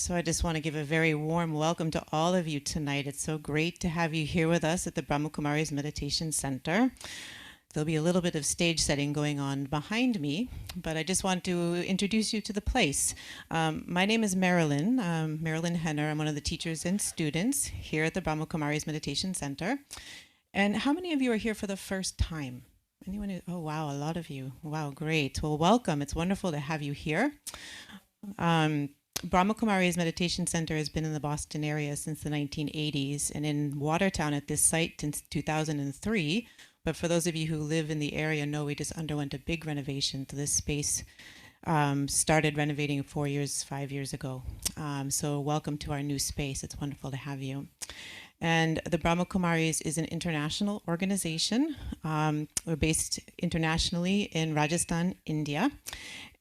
So I just want to give a very warm welcome to all of you tonight. It's so great to have you here with us at the Brahmakumari's Meditation Center. There'll be a little bit of stage setting going on behind me, but I just want to introduce you to the place. My name is Marilyn, Marilyn Henner. I'm one of the teachers and students here at the Brahmakumari's Meditation Center. And how many of you are here for the first time? Anyone who, oh wow, a lot of you. Wow, great. Well, welcome. It's wonderful to have you here. Brahmakumari's Meditation Center has been in the Boston area since the 1980s and in Watertown at this site since 2003. But for those of you who live in the area know we just underwent a big renovation. So this space started renovating 5 years ago. So welcome to our new space. It's wonderful to have you. And the Brahmakumaris is an international organization. We're based internationally in Rajasthan, India,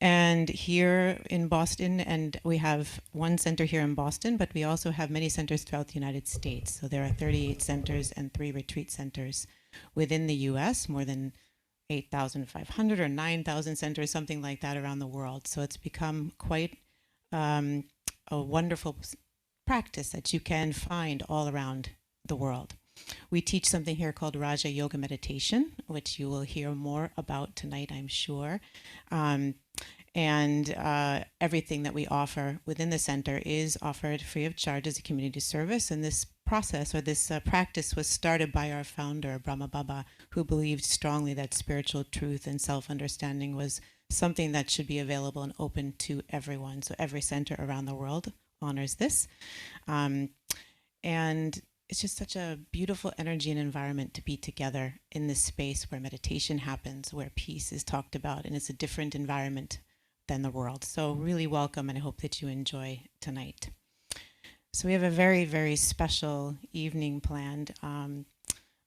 and here in Boston, and we have one center here in Boston, but we also have many centers throughout the United States. So there are 38 centers and 3 retreat centers within the US, more than 8,500 or 9,000 centers, something like that around the world. So it's become quite a wonderful practice that you can find all around the world. We teach something here called Raja Yoga Meditation, which you will hear more about tonight, I'm sure. Everything that we offer within the center is offered free of charge as a community service. And this process or this practice was started by our founder, Brahma Baba, who believed strongly that spiritual truth and self-understanding was something that should be available and open to everyone. So every center around the world honors this. And it's just such a beautiful energy and environment to be together in this space where meditation happens, where peace is talked about, and it's a different environment than the world. So really welcome, and I hope that you enjoy tonight. So we have a very, very special evening planned.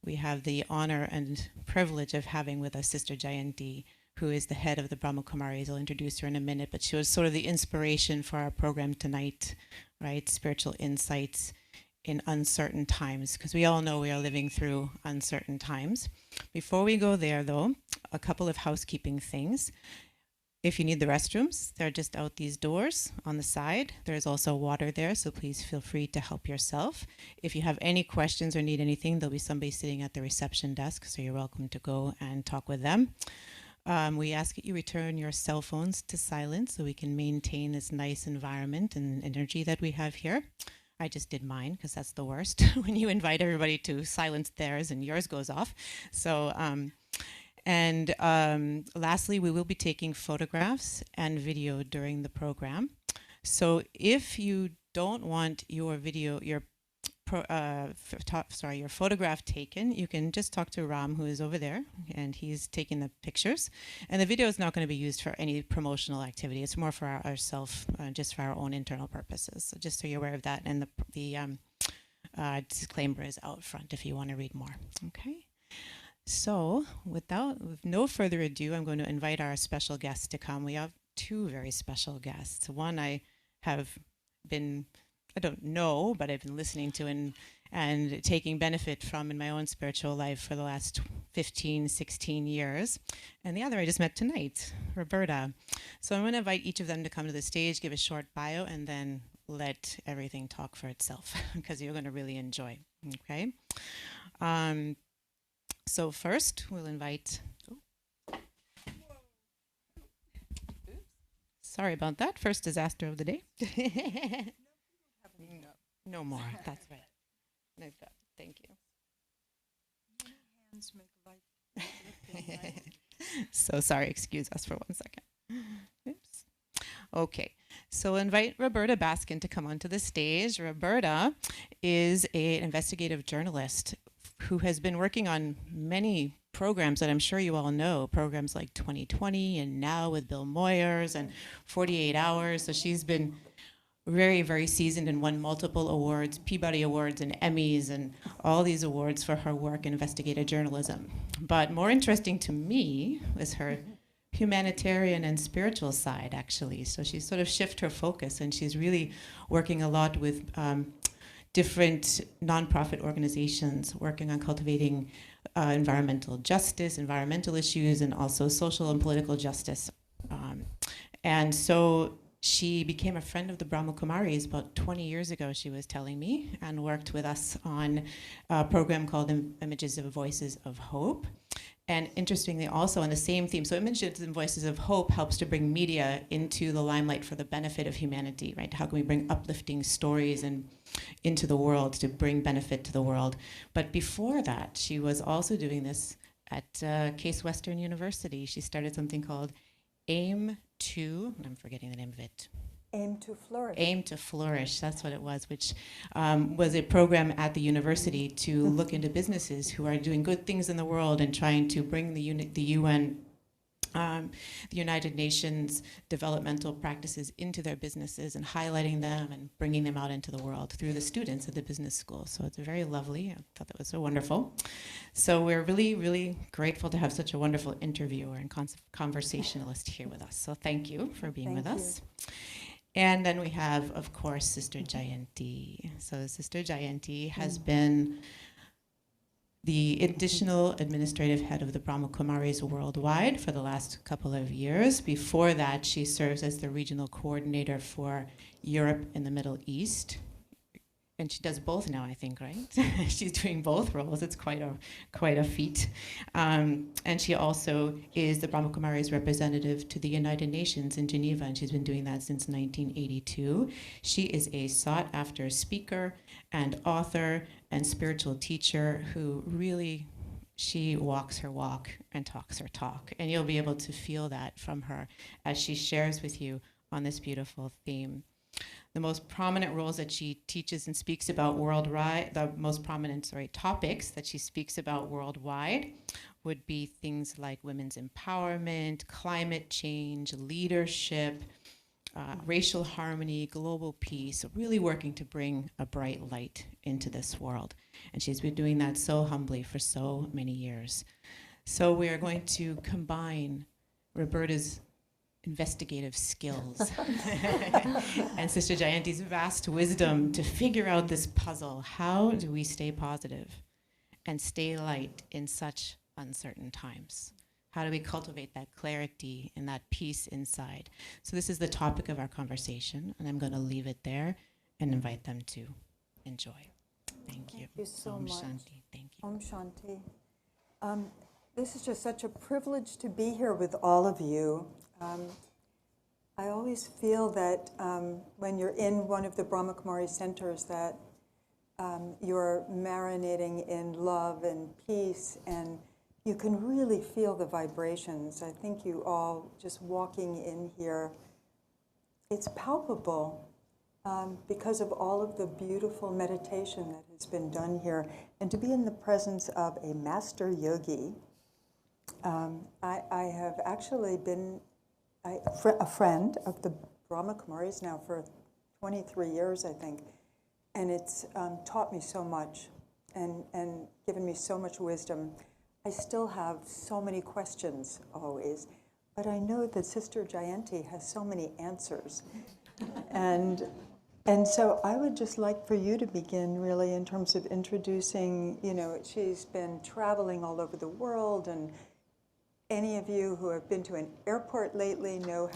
We have the honor and privilege of having with us Sister Jayanti, who is the head of the Brahma Kumaris. I'll introduce her in a minute, but she was sort of the inspiration for our program tonight, right? Spiritual insights in uncertain times, because we all know we are living through uncertain times. Before we go there, though, a couple of housekeeping things. If you need the restrooms, they're just out these doors on the side. There's also water there, so please feel free to help yourself. If you have any questions or need anything, there'll be somebody sitting at the reception desk, so you're welcome to go and talk with them. We ask that you return your cell phones to silent so we can maintain this nice environment and energy that we have here. I just did mine because that's the worst when you invite everybody to silence theirs and yours goes off. So, lastly, we will be taking photographs and video during the program. So if you don't want your video, your photograph taken, you can just talk to Ram, who is over there, and he's taking the pictures. And the video is not going to be used for any promotional activity. It's more for ourselves, just for our own internal purposes. So just so you're aware of that, and the disclaimer is out front if you want to read more. Okay. So with no further ado, I'm going to invite our special guests to come. We have two very special guests. One I don't know, but I've been listening to and taking benefit from in my own spiritual life for the last 15, 16 years. And the other I just met tonight, Roberta. So I'm going to invite each of them to come to the stage, give a short bio, and then let everything talk for itself, because you're going to really enjoy. Okay. So first, we'll invite... Sorry about that. First disaster of the day. No more. That's right. No, thank you. So sorry. Excuse us for 1 second. Oops. Okay. So invite Roberta Baskin to come onto the stage. Roberta is an investigative journalist who has been working on many programs that I'm sure you all know, programs like 2020 and Now with Bill Moyers and 48 Hours. So she's been very, very seasoned and won multiple awards, Peabody Awards and Emmys and all these awards for her work in investigative journalism. But more interesting to me is her humanitarian and spiritual side, actually. So she's sort of shifted her focus, and she's really working a lot with different nonprofit organizations working on cultivating environmental justice, environmental issues, and also social and political justice. And so she became a friend of the Brahma Kumaris about 20 years ago, she was telling me, and worked with us on a program called Images of Voices of Hope. And interestingly, also on the same theme, so Images and Voices of Hope helps to bring media into the limelight for the benefit of humanity, right? How can we bring uplifting stories and into the world to bring benefit to the world? But before that, she was also doing this at Case Western University. She started something called I'm forgetting the name of it. Aim to Flourish. Aim to Flourish, that's what it was, which was a program at the university to look into businesses who are doing good things in the world and trying to bring the UN, the United Nations developmental practices into their businesses and highlighting them and bringing them out into the world through the students at the business school. So it's very lovely. I thought that was so wonderful. So we're really, really grateful to have such a wonderful interviewer and conversationalist here with us. So thank you for being with us. And then we have, of course, Sister Jayanti. So Sister Jayanti has been the additional administrative head of the Brahma Kumaris worldwide for the last couple of years. Before that, she serves as the regional coordinator for Europe and the Middle East. And she does both now, I think, right? She's doing both roles. It's quite a feat. And she also is the Brahma Kumaris representative to the United Nations in Geneva, and she's been doing that since 1982. She is a sought-after speaker and author and spiritual teacher who really, she walks her walk and talks her talk. And you'll be able to feel that from her as she shares with you on this beautiful theme. The most prominent roles that she teaches and speaks about worldwide, the most prominent, topics that she speaks about worldwide would be things like women's empowerment, climate change, leadership, racial harmony, global peace, really working to bring a bright light into this world. And she's been doing that so humbly for so many years. So we are going to combine Roberta's investigative skills and Sister Jayanti's vast wisdom to figure out this puzzle. How do we stay positive and stay light in such uncertain times? How do we cultivate that clarity and that peace inside? So this is the topic of our conversation, and I'm going to leave it there and invite them to enjoy. Thank you. Thank you so Om much. Shanti. Thank you. Om Shanti. This is just such a privilege to be here with all of you. I always feel that when you're in one of the Brahma Kumari centers that you're marinating in love and peace, and you can really feel the vibrations. I think you all, just walking in here, it's palpable because of all of the beautiful meditation that has been done here. And to be in the presence of a master yogi, I have actually been a friend of the Brahma Kumaris now for 23 years, I think. And it's taught me so much and given me so much wisdom. I still have so many questions always, but I know that Sister Jayanti has so many answers. And so I would just like for you to begin really in terms of introducing, she's been traveling all over the world, and any of you who have been to an airport lately know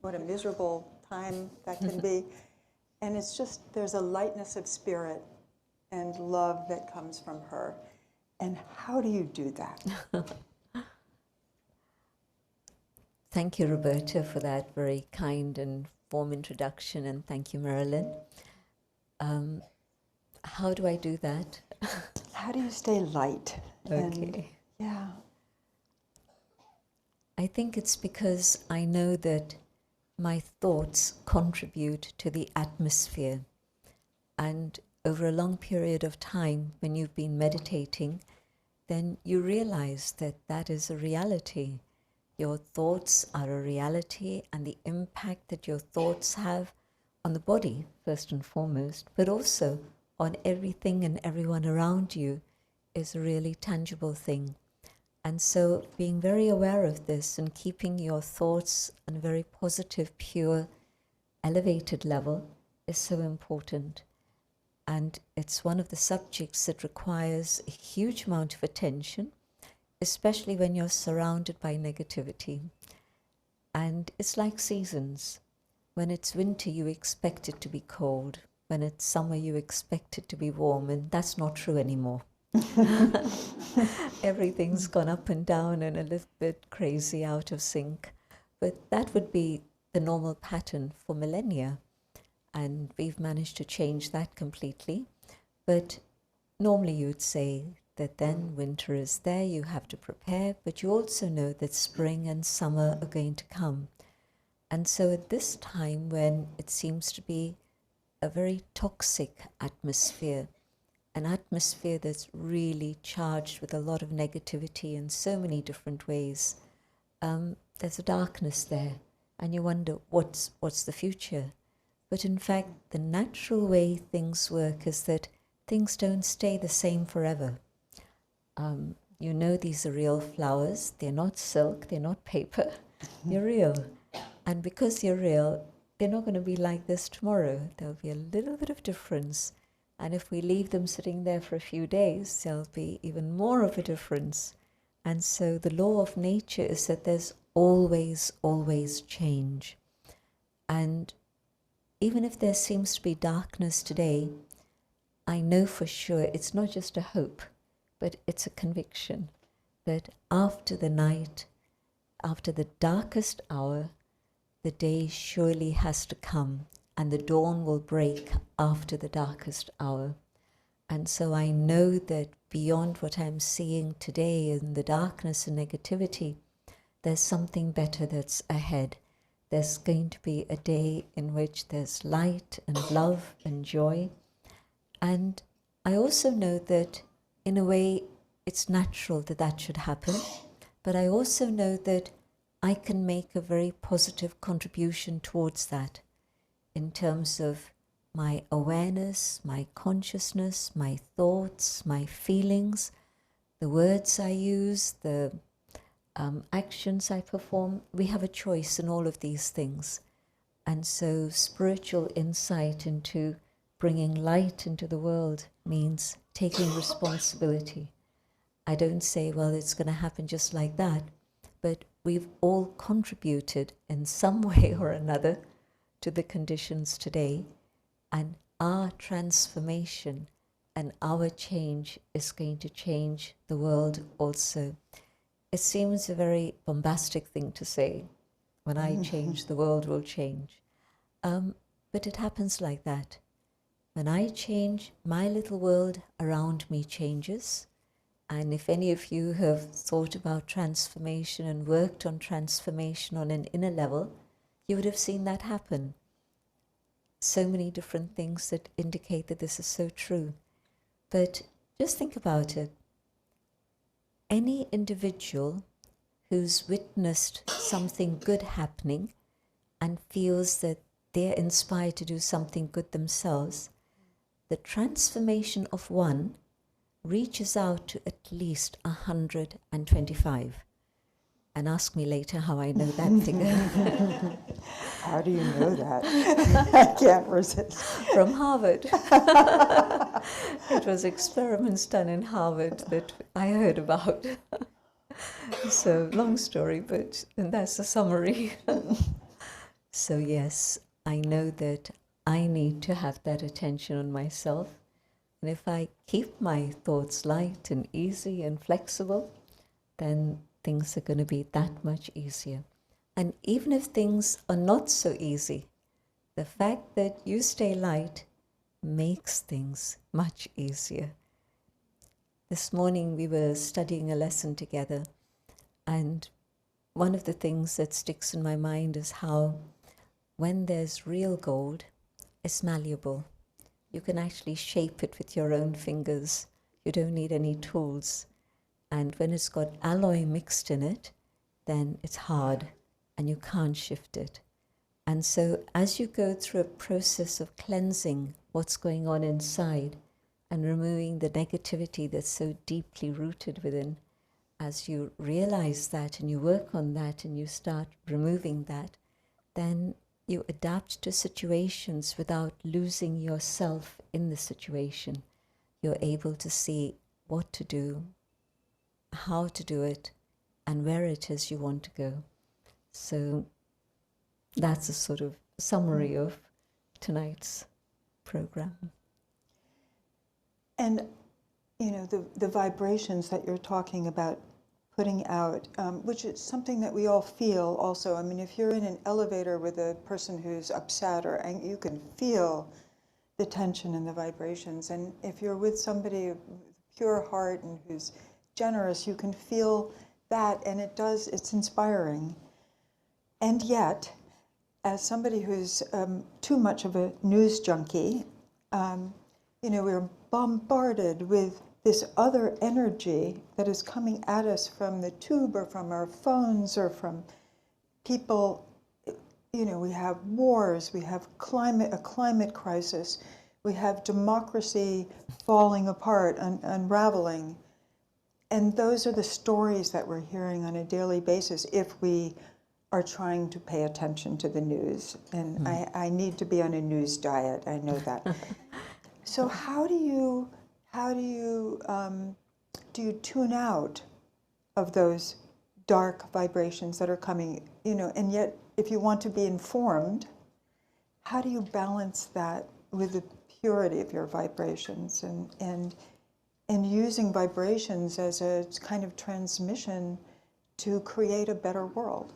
what a miserable time that can be. And it's just, there's a lightness of spirit and love that comes from her. And how do you do that? Thank you, Roberta, for that very kind and warm introduction, and thank you, Marilyn. How do I do that? How do you stay light? Okay. Yeah. I think it's because I know that my thoughts contribute to the atmosphere. And over a long period of time, when you've been meditating, then you realize that that is a reality. Your thoughts are a reality, and the impact that your thoughts have on the body, first and foremost, but also on everything and everyone around you is a really tangible thing. And so being very aware of this and keeping your thoughts on a very positive, pure, elevated level is so important. And it's one of the subjects that requires a huge amount of attention, especially when you're surrounded by negativity. And it's like seasons. When it's winter, you expect it to be cold. When it's summer, you expect it to be warm, and that's not true anymore. Everything's gone up and down and a little bit crazy, out of sync. But that would be the normal pattern for millennia. And we've managed to change that completely. But normally you'd say that then winter is there, you have to prepare, but you also know that spring and summer are going to come. And so at this time, when it seems to be a very toxic atmosphere, an atmosphere that's really charged with a lot of negativity in so many different ways, there's a darkness there, and you wonder what's the future. But in fact, the natural way things work is that things don't stay the same forever. These are real flowers. They're not silk, they're not paper. They're real. And because they're real, they're not going to be like this tomorrow. There'll be a little bit of difference. And if we leave them sitting there for a few days, there'll be even more of a difference. And so the law of nature is that there's always, always change. And even if there seems to be darkness today, I know for sure it's not just a hope, but it's a conviction that after the night, after the darkest hour, the day surely has to come, and the dawn will break after the darkest hour. And so I know that beyond what I'm seeing today in the darkness and negativity, there's something better that's ahead. There's going to be a day in which there's light and love and joy. And I also know that in a way it's natural that that should happen, but I also know that I can make a very positive contribution towards that in terms of my awareness, my consciousness, my thoughts, my feelings, the words I use, the actions I perform. We have a choice in all of these things. And so spiritual insight into bringing light into the world means taking responsibility. I don't say, well, it's going to happen just like that, but we've all contributed in some way or another to the conditions today, and our transformation and our change is going to change the world also. It seems a very bombastic thing to say, when I change, the world will change. But it happens like that. When I change, my little world around me changes. And if any of you have thought about transformation and worked on transformation on an inner level, you would have seen that happen. So many different things that indicate that this is so true. But just think about it. Any individual who's witnessed something good happening and feels that they're inspired to do something good themselves, the transformation of one reaches out to at least 125. And ask me later how I know that figure. How do you know that? I can't resist. From Harvard. It was experiments done in Harvard that I heard about. So, long story, but that's a summary. So yes, I know that I need to have that attention on myself. And if I keep my thoughts light and easy and flexible, then things are going to be that much easier. And even if things are not so easy, the fact that you stay light makes things much easier. This morning we were studying a lesson together, and one of the things that sticks in my mind is how when there's real gold, it's malleable. You can actually shape it with your own fingers. You don't need any tools. And when it's got alloy mixed in it, then it's hard and you can't shift it. And so as you go through a process of cleansing what's going on inside and removing the negativity that's so deeply rooted within, as you realize that and you work on that and you start removing that, then you adapt to situations without losing yourself in the situation. You're able to see what to do, how to do it, and where it is you want to go. So that's a sort of summary of tonight's program. And, you know, the vibrations that you're talking about putting out, which is something that we all feel also. I mean, if you're in an elevator with a person who's upset or angry, you can feel the tension and the vibrations. And if you're with somebody with pure heart and who's generous, you can feel that, and it's inspiring. And yet, as somebody who's too much of a news junkie, you know, we're bombarded with this other energy that is coming at us from the tube or from our phones or from people. You know, we have wars, we have a climate crisis, we have democracy falling apart, unraveling. And those are the stories that we're hearing on a daily basis if we are trying to pay attention to the news. And I need to be on a news diet, I know that. So how do you tune out of those dark vibrations that are coming, you know, and yet if you want to be informed, how do you balance that with the purity of your vibrations and using vibrations as a kind of transmission to create a better world?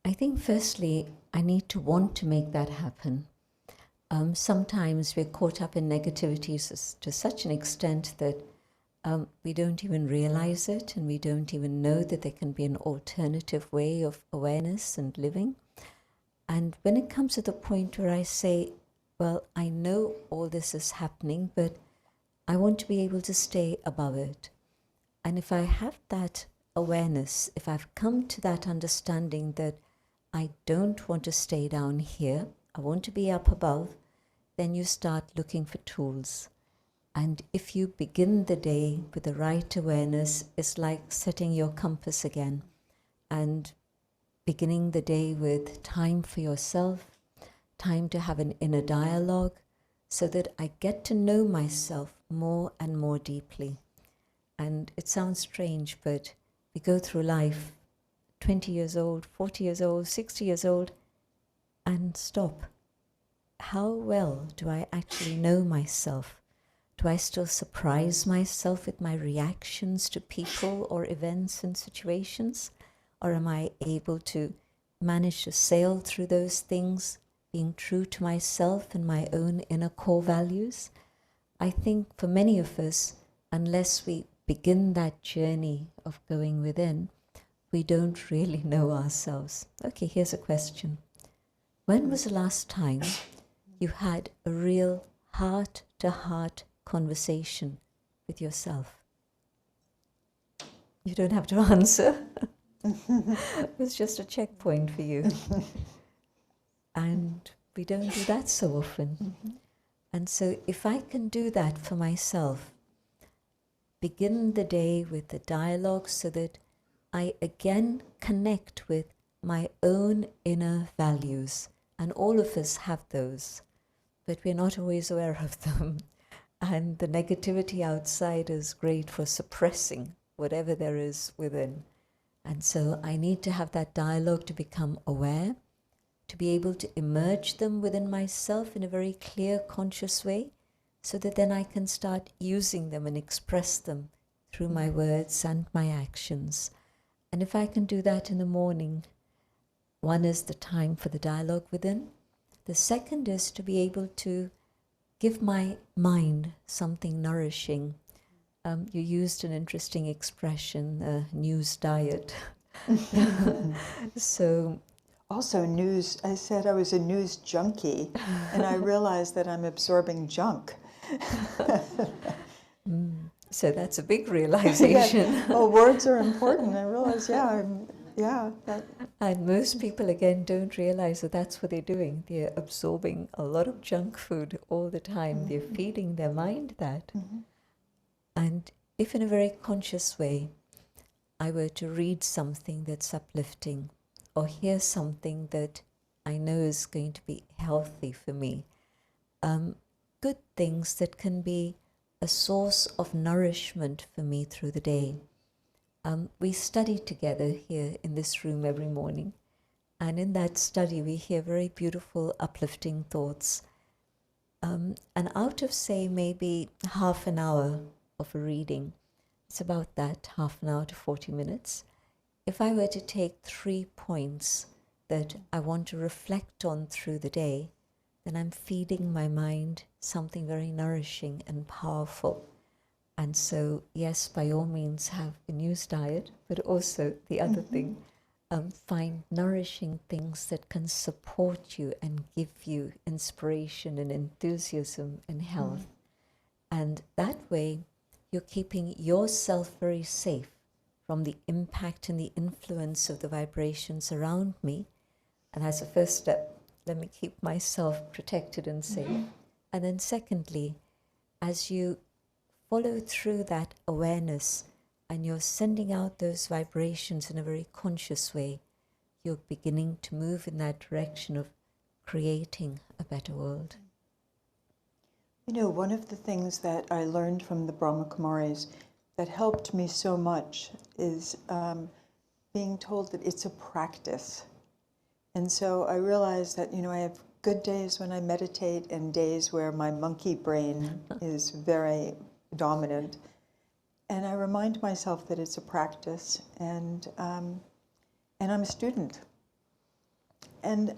I think firstly, I need to want to make that happen. Sometimes we're caught up in negativities to such an extent that We don't even realize it, and we don't even know that there can be an alternative way of awareness and living. And when it comes to the point where I say, well, I know all this is happening, but I want to be able to stay above it. And if I have that awareness, if I've come to that understanding that I don't want to stay down here, I want to be up above, then you start looking for tools. And if you begin the day with the right awareness, it's like setting your compass again and beginning the day with time for yourself, time to have an inner dialogue, so that I get to know myself more and more deeply. And it sounds strange, but we go through life 20 years old, 40 years old, 60 years old, and stop. How well do I actually know myself? Do I still surprise myself with my reactions to people or events and situations? Or am I able to manage to sail through those things, being true to myself and my own inner core values? I think for many of us, unless we begin that journey of going within, we don't really know ourselves. Okay, here's a question. When was the last time you had a real heart-to-heart conversation with yourself? You don't have to answer. It was just a checkpoint for you. And we don't do that so often. And so if I can do that for myself, begin the day with the dialogue so that I again connect with my own inner values. And all of us have those, but we're not always aware of them. And the negativity outside is great for suppressing whatever there is within. And so I need to have that dialogue to become aware, to be able to emerge them within myself in a very clear, conscious way, so that then I can start using them and express them through my words and my actions. And if I can do that in the morning, one is the time for the dialogue within. The second is to be able to give my mind something nourishing. You used an interesting expression, news diet. So Also news, I said I was a news junkie, and I realized that I'm absorbing junk. so that's a big realization. Yeah. Oh, words are important. I realize, that. And most people, again, don't realize that that's what they're doing. They're absorbing a lot of junk food all the time. They're feeding their mind that. And if in a very conscious way, I were to read something that's uplifting or hear something that I know is going to be healthy for me, good things that can be a source of nourishment for me through the day. We study together here in this room every morning, and in that study we hear very beautiful, uplifting thoughts. And out of, say, maybe half an hour of a reading, it's about that, half an hour to 40 minutes, if I were to take 3 points that I want to reflect on through the day, then I'm feeding my mind something very nourishing and powerful. And so, yes, by all means, have a news diet, but also the other thing, find nourishing things that can support you and give you inspiration and enthusiasm and health. And that way, you're keeping yourself very safe from the impact and the influence of the vibrations around me. And as a first step, let me keep myself protected and safe. And then secondly, as you follow through that awareness and you're sending out those vibrations in a very conscious way, you're beginning to move in that direction of creating a better world. You know, one of the things that I learned from the Brahma Kumaris that helped me so much is being told that it's a practice. And so I realized that, you know, I have good days when I meditate and days where my monkey brain is very dominant. And I remind myself that it's a practice, and I'm a student. And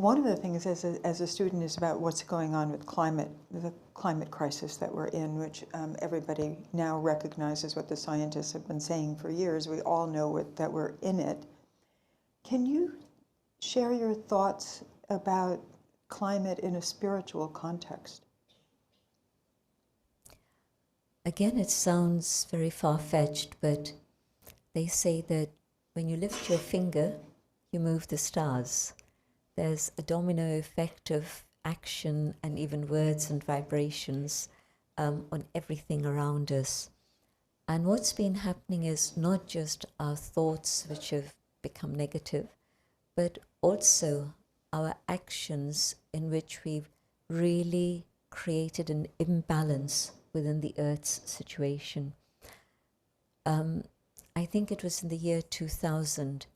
one of the things as a student is about what's going on with the climate crisis that we're in, which everybody now recognizes what the scientists have been saying for years. We all know that we're in it. Can you share your thoughts about climate in a spiritual context? Again, it sounds very far-fetched, but they say that when you lift your finger, you move the stars. There's a domino effect of action and even words and vibrations on everything around us. And what's been happening is not just our thoughts, which have become negative, but also our actions in which we've really created an imbalance within the Earth's situation. I think it was in the year 2000,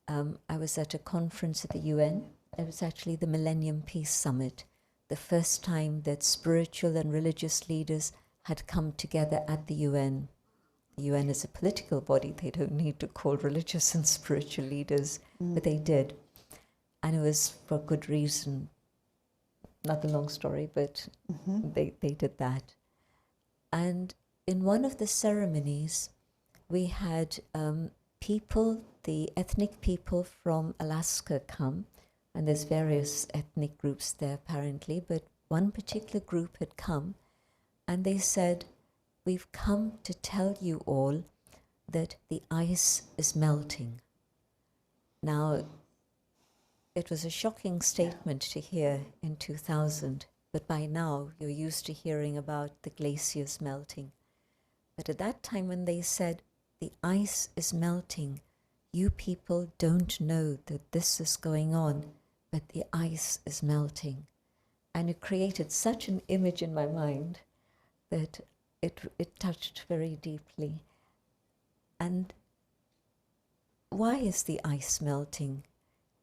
I was at a conference at the UN. It was actually the Millennium Peace Summit, the first time that spiritual and religious leaders had come together at the UN. The UN is a political body. They don't need to call religious and spiritual leaders, but they did. And it was for good reason. Not a long story, but they did that. And in one of the ceremonies, we had people, the ethnic people from Alaska come, and there's various ethnic groups there apparently, but one particular group had come, and they said, "We've come to tell you all that the ice is melting." Now, it was a shocking statement to hear in 2000, but by now you're used to hearing about the glaciers melting. But at that time when they said, "The ice is melting, you people don't know that this is going on, but the ice is melting." And it created such an image in my mind that it touched very deeply. And why is the ice melting?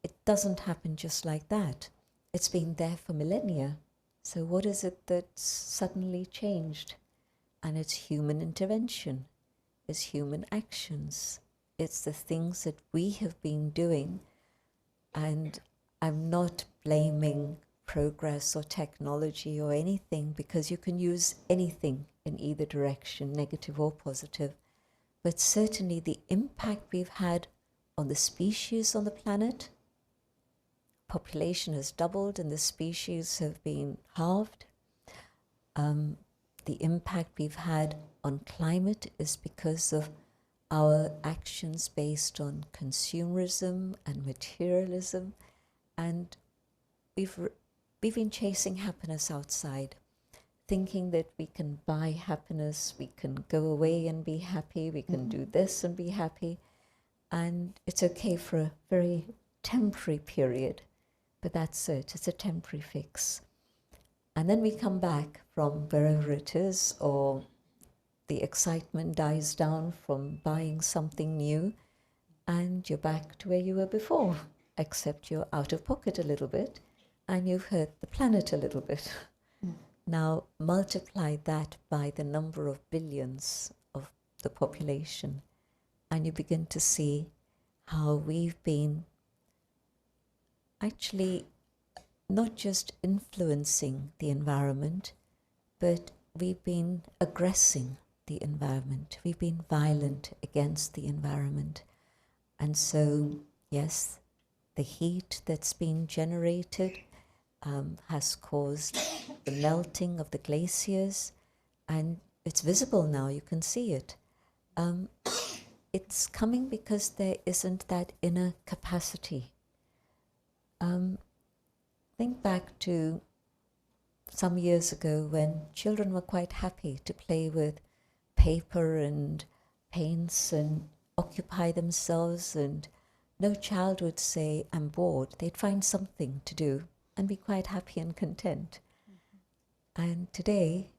It doesn't happen just like that. It's been there for millennia. So what is it that's suddenly changed? And it's human intervention. It's human actions. It's the things that we have been doing. And I'm not blaming progress or technology or anything, because you can use anything in either direction, negative or positive. But certainly the impact we've had on the species on the planet, population has doubled and the species have been halved. The impact we've had on climate is because of our actions based on consumerism and materialism, and we've been chasing happiness outside, thinking that we can buy happiness, we can go away and be happy, we can do this and be happy, and it's okay for a very temporary period, but that's it, it's a temporary fix. And then we come back from wherever it is, or the excitement dies down from buying something new, and you're back to where you were before, except you're out of pocket a little bit, and you've hurt the planet a little bit. Now, multiply that by the number of billions of the population, and you begin to see how we've been actually not just influencing the environment, but we've been aggressing the environment. We've been violent against the environment. And so, yes, the heat that's been generated has caused the melting of the glaciers, and it's visible now, you can see it. It's coming because there isn't that inner capacity. Think back to some years ago when children were quite happy to play with paper and paints and occupy themselves, and no child would say, "I'm bored." They'd find something to do and be quite happy and content. And today,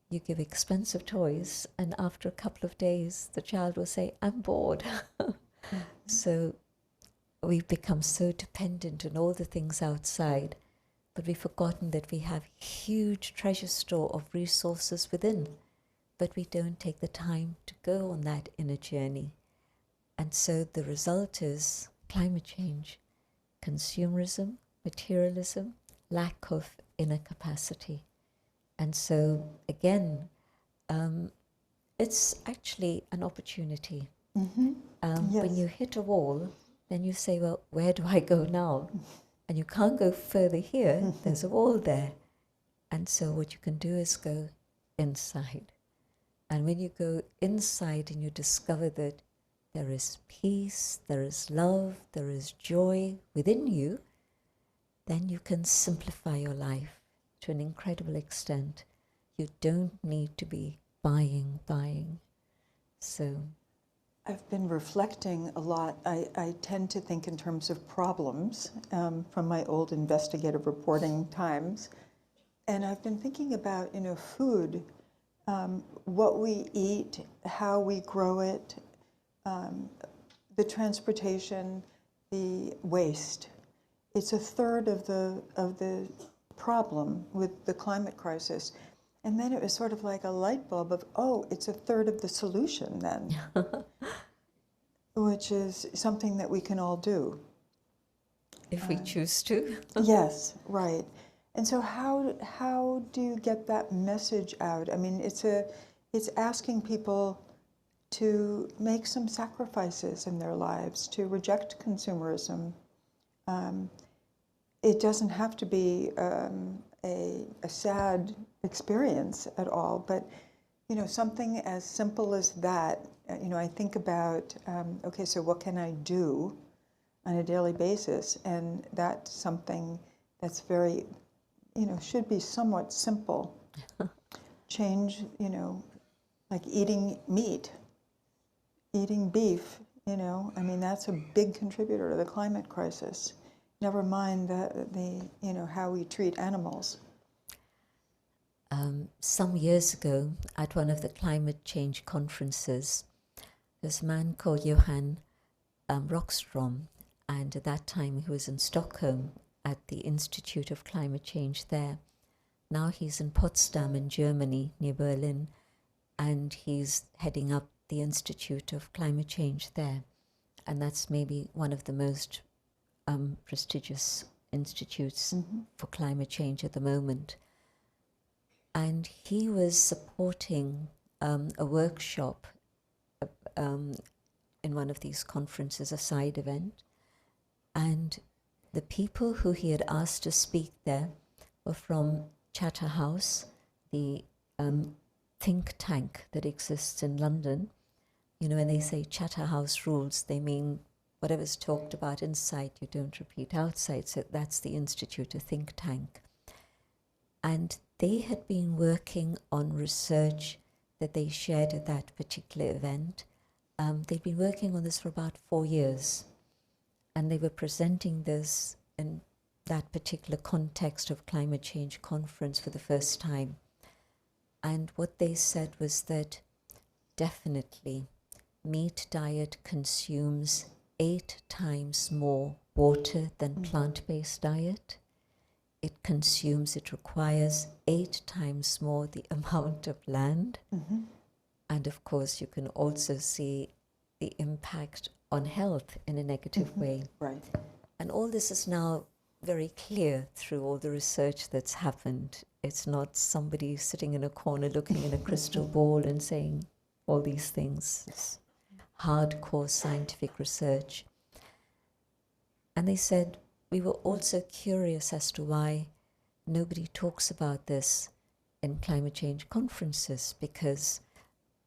you give expensive toys, and after a couple of days, the child will say, "I'm bored." So we've become so dependent on all the things outside, but we've forgotten that we have huge treasure store of resources within, but we don't take the time to go on that inner journey. And so the result is climate change, consumerism, materialism, lack of inner capacity. And so, again, it's actually an opportunity. When you hit a wall, then you say, well, where do I go now? And you can't go further here, there's a wall there. And so what you can do is go inside. And when you go inside and you discover that there is peace, there is love, there is joy within you, then you can simplify your life to an incredible extent. You don't need to be buying. So I've been reflecting a lot. I tend to think in terms of problems from my old investigative reporting times. And I've been thinking about, food, what we eat, how we grow it, the transportation, the waste. It's a third of the problem with the climate crisis. And then it was sort of like a light bulb of, oh, it's a third of the solution then, which is something that we can all do. if we choose to. Yes, right. And so how do you get that message out? I mean, it's asking people to make some sacrifices in their lives, to reject consumerism. It doesn't have to be a sad experience at all, but something as simple as that. I think about okay, so what can I do on a daily basis, and that's something that's very should be somewhat simple. Change, like eating meat, eating beef. I mean, that's a big contributor to the climate crisis. Never mind the how we treat animals. Some years ago, at one of the climate change conferences, there's a man called Johan Rockstrom, and at that time he was in Stockholm at the Institute of Climate Change there. Now he's in Potsdam in Germany, near Berlin, and he's heading up the Institute of Climate Change there. And that's maybe one of the most prestigious institutes for climate change at the moment. And he was supporting a workshop in one of these conferences, a side event. And the people who he had asked to speak there were from Chatterhouse, the think tank that exists in London. When they say Chatterhouse rules, they mean whatever's talked about inside, you don't repeat outside. So that's the Institute, a think tank. And they had been working on research that they shared at that particular event. They'd been working on this for about 4 years. And they were presenting this in that particular context of climate change conference for the first time. And what they said was that definitely meat diet consumes 8 times more water than plant-based diet. It requires 8 times more the amount of land. And of course, you can also see the impact on health in a negative way. Right. And all this is now very clear through all the research that's happened. It's not somebody sitting in a corner looking in a crystal ball and saying all these things. It's hardcore scientific research. And they said, we were also curious as to why nobody talks about this in climate change conferences, because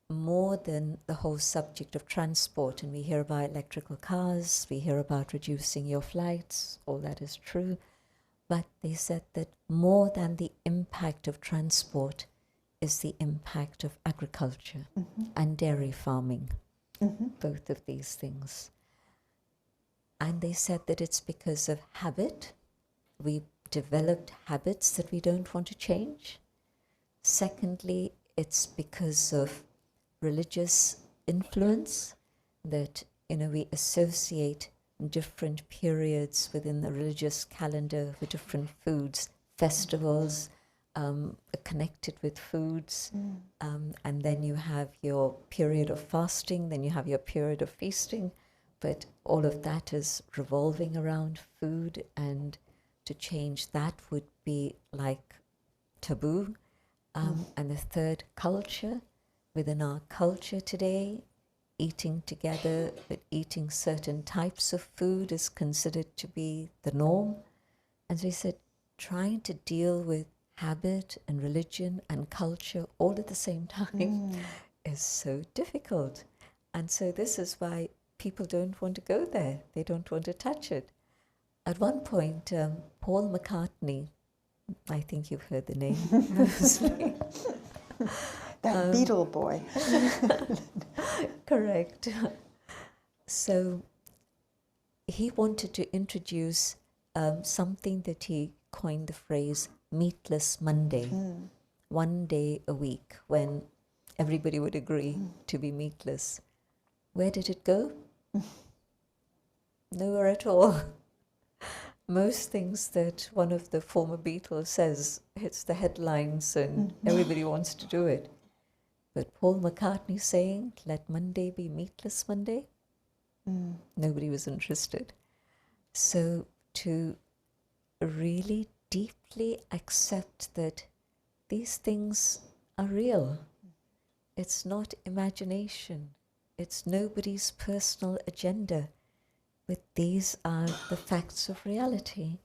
more than the whole subject of transport, and we hear about electrical cars, we hear about reducing your flights, all that is true, but they said that more than the impact of transport is the impact of agriculture and dairy farming, both of these things. And they said that it's because of habit. We developed habits that we don't want to change. Secondly, it's because of religious influence, that we associate different periods within the religious calendar with different foods. Festivals are connected with foods, and then you have your period of fasting, then you have your period of feasting, but all of that is revolving around food and to change that would be like taboo. And the third, culture. Within our culture today, eating together, but eating certain types of food is considered to be the norm. And so he said, trying to deal with habit and religion and culture all at the same time is so difficult. And so this is why people don't want to go there. They don't want to touch it. At one point, Paul McCartney, I think you've heard the name mostly. That Beatle boy. Correct. So he wanted to introduce something that he coined the phrase meatless Monday, 1 day a week when everybody would agree to be meatless. Where did it go? Nowhere at all. Most things that one of the former Beatles says hits the headlines and everybody wants to do it. But Paul McCartney saying, let Monday be meatless Monday, nobody was interested. So to really deeply accept that these things are real. It's not imagination. It's nobody's personal agenda. But these are the facts of reality.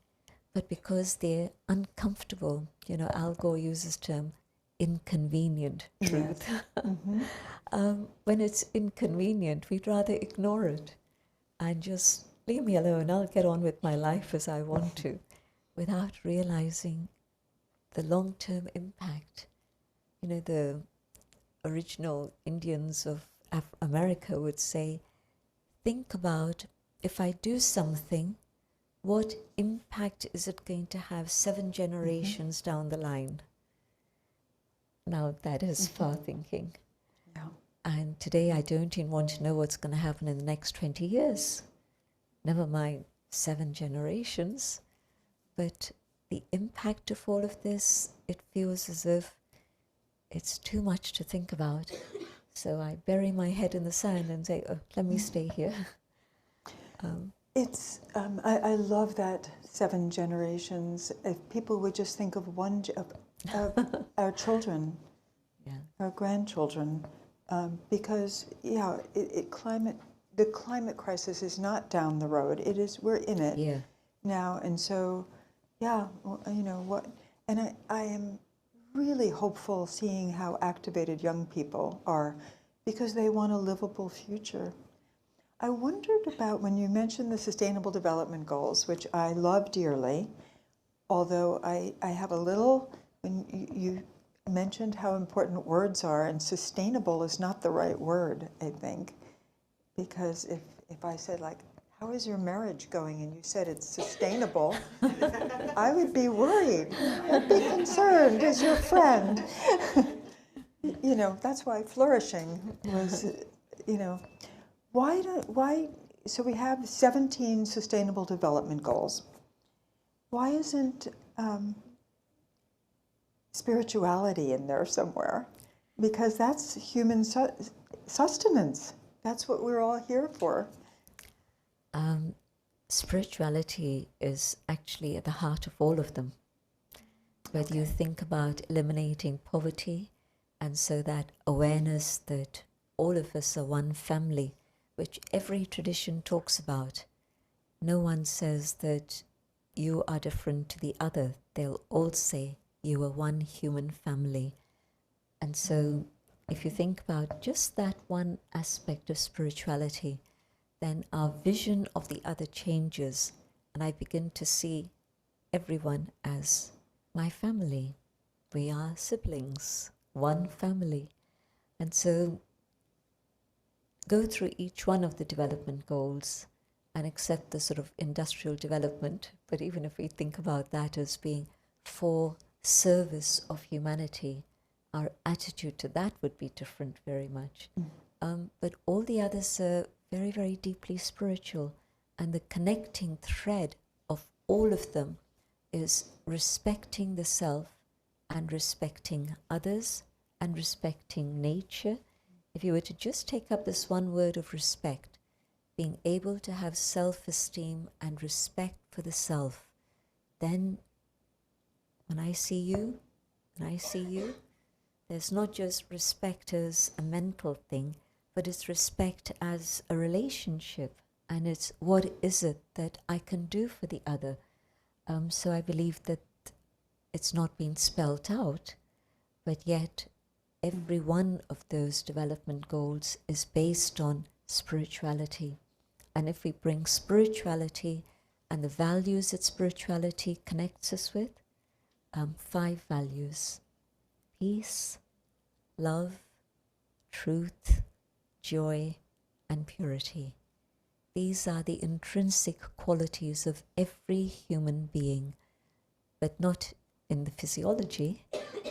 But because they're uncomfortable, Al Gore uses the term inconvenient truth. Yes. When it's inconvenient, we'd rather ignore it and just leave me alone. I'll get on with my life as I want to, without realizing the long-term impact. The original Indians of America would say, think about, if I do something, what impact is it going to have 7 generations down the line? Now that is far thinking. Yeah. And today I don't even want to know what's going to happen in the next 20 years. Never mind 7 generations. But the impact of all of this, it feels as if it's too much to think about. So I bury my head in the sand and say, oh, let me stay here. I love that 7 generations. If people would just think of our children, our grandchildren, because the climate crisis is not down the road. It is, we're in it now, and so and I am really hopeful seeing how activated young people are, because they want a livable future. I wondered about when you mentioned the Sustainable Development Goals, which I love dearly, although I have a little, when you mentioned how important words are, and sustainable is not the right word, I think, because if I said, like, how is your marriage going, and you said it's sustainable, I would be worried. I'd be concerned as your friend. That's why flourishing was, so we have 17 Sustainable Development Goals. Why isn't spirituality in there somewhere? Because that's human sustenance. That's what we're all here for. Spirituality is actually at the heart of all of them. Whether you think about eliminating poverty, and so that awareness that all of us are one family, which every tradition talks about. No one says that you are different to the other. They'll all say you are one human family. And so if you think about just that one aspect of spirituality, then our vision of the other changes, and I begin to see everyone as my family. We are siblings, one family. And so go through each one of the development goals and accept the sort of industrial development, but even if we think about that as being for service of humanity, our attitude to that would be different very much. But all the others are very, very deeply spiritual, and the connecting thread of all of them is respecting the self and respecting others and respecting nature. If you were to just take up this one word of respect, being able to have self-esteem and respect for the self, then when I see you, there's not just respect as a mental thing, but it's respect as a relationship. And it's what is it that I can do for the other? So I believe that it's not been spelt out, but yet every one of those development goals is based on spirituality. And if we bring spirituality and the values that spirituality connects us with, 5 values: peace, love, truth, joy, and purity. These are the intrinsic qualities of every human being, but not in the physiology,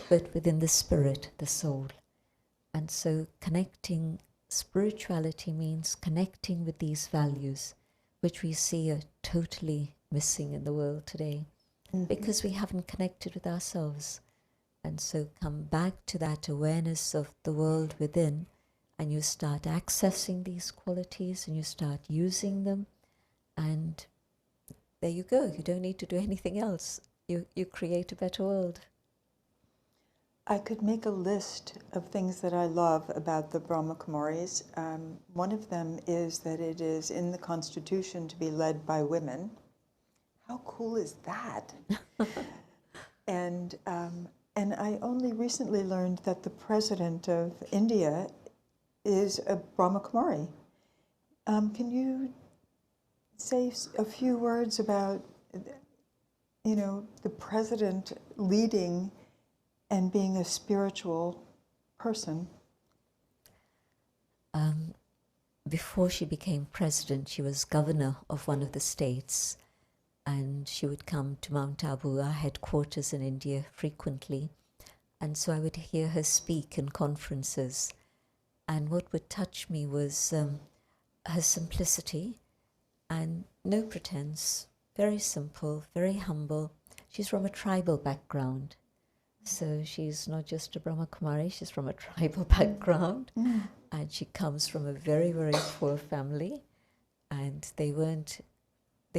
but within the spirit, the soul. And so connecting spirituality means connecting with these values, which we see are totally missing in the world today, because we haven't connected with ourselves. And so come back to that awareness of the world within, and you start accessing these qualities and you start using them, and there you go. You don't need to do anything else. You create a better world. I could make a list of things that I love about the Brahma Kumaris. One of them is that it is in the Constitution to be led by women. How cool is that? And I only recently learned that the president of India is a Brahma Kumari. Can you say a few words about, the president leading and being a spiritual person? Before she became president, she was governor of one of the states, and she would come to Mount Abu, our headquarters in India, frequently. And so I would hear her speak in conferences. And what would touch me was her simplicity and no pretense, very simple, very humble. She's from a tribal background. So she's not just a Brahma Kumari, she's from a tribal background. And she comes from a very, very poor family. And they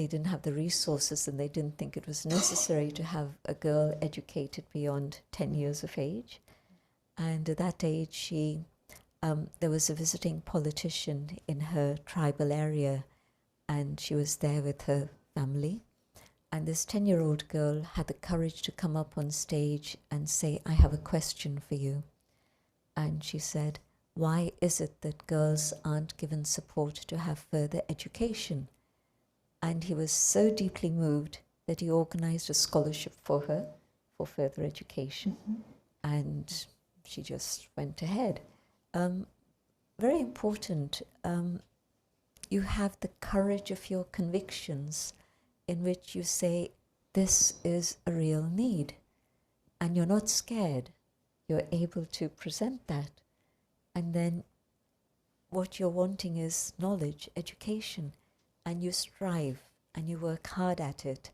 didn't have the resources, and they didn't think it was necessary to have a girl educated beyond 10 years of age. And at that age, there was a visiting politician in her tribal area, and she was there with her family. And this 10-year-old girl had the courage to come up on stage and say, "I have a question for you." And she said, "Why is it that girls aren't given support to have further education?" And he was so deeply moved that he organized a scholarship for her for further education. And she just went ahead. Very important, you have the courage of your convictions, in which you say, this is a real need. And you're not scared. You're able to present that. And then what you're wanting is knowledge, education. And you strive and you work hard at it.